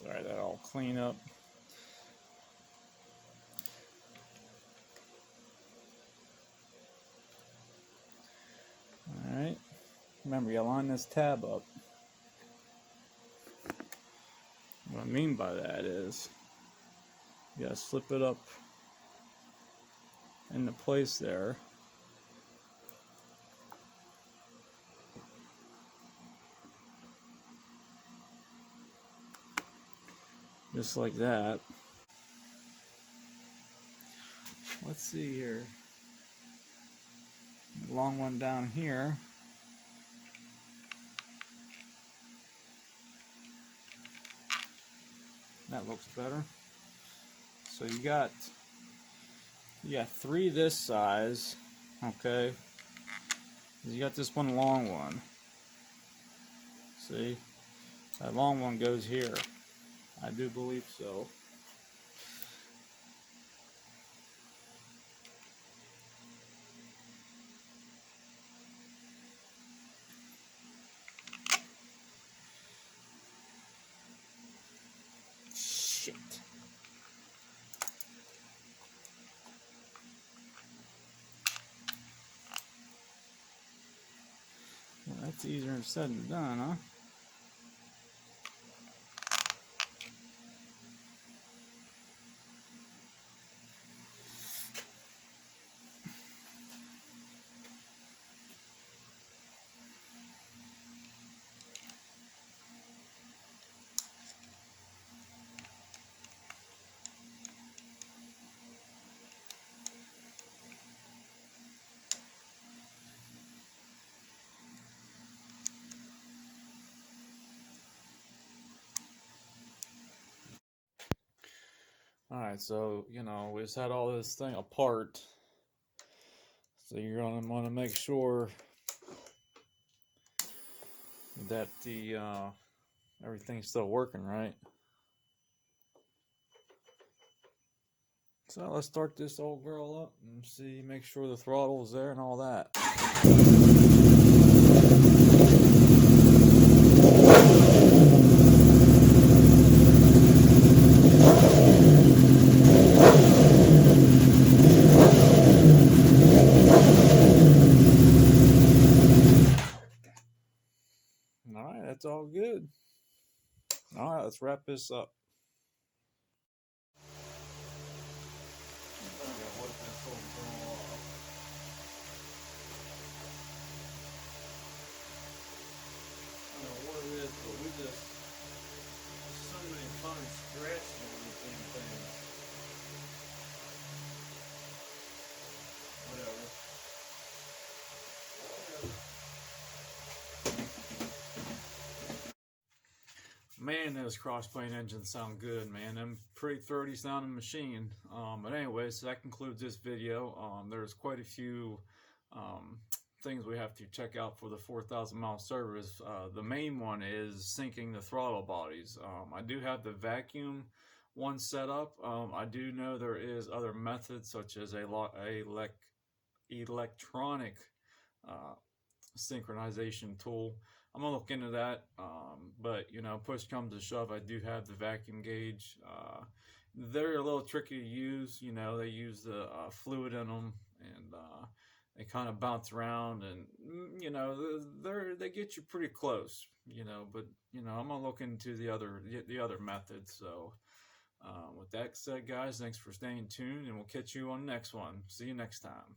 S1: Alright, that'll clean up. Alright. Remember, you line this tab up. What I mean by that is, you gotta slip it up into place there. Just like that. Let's see here. Long one down here. That looks better. So you got three this size, okay? You got this one long one. See? That long one goes here. I do believe so. Shit. Well, that's easier said than done, huh? Alright, so, you know, we just had all this thing apart. So you're going to want to make sure that the everything's still working right. So let's start this old girl up and see, make sure the throttle's there and all that. Alright, that's all good. All right, let's wrap this up. I don't know what it is, but we just so many fun scratching on these things. Whatever. Man, those crossplane engines sound good, man. I'm pretty 30 sounding machine. But anyway, so that concludes this video. There's quite a few things we have to check out for the 4,000 mile service. The main one is syncing the throttle bodies. I do have the vacuum one set up. I do know there is other methods such as electronic synchronization tool. I'm gonna look into that, but you know, push comes to shove, I do have the vacuum gauge. They're a little tricky to use. You know, they use the fluid in them, and they kind of bounce around, and you know, they get you pretty close. You know, but you know, I'm gonna look into the other methods. So, with that said, guys, thanks for staying tuned, and we'll catch you on the next one. See you next time.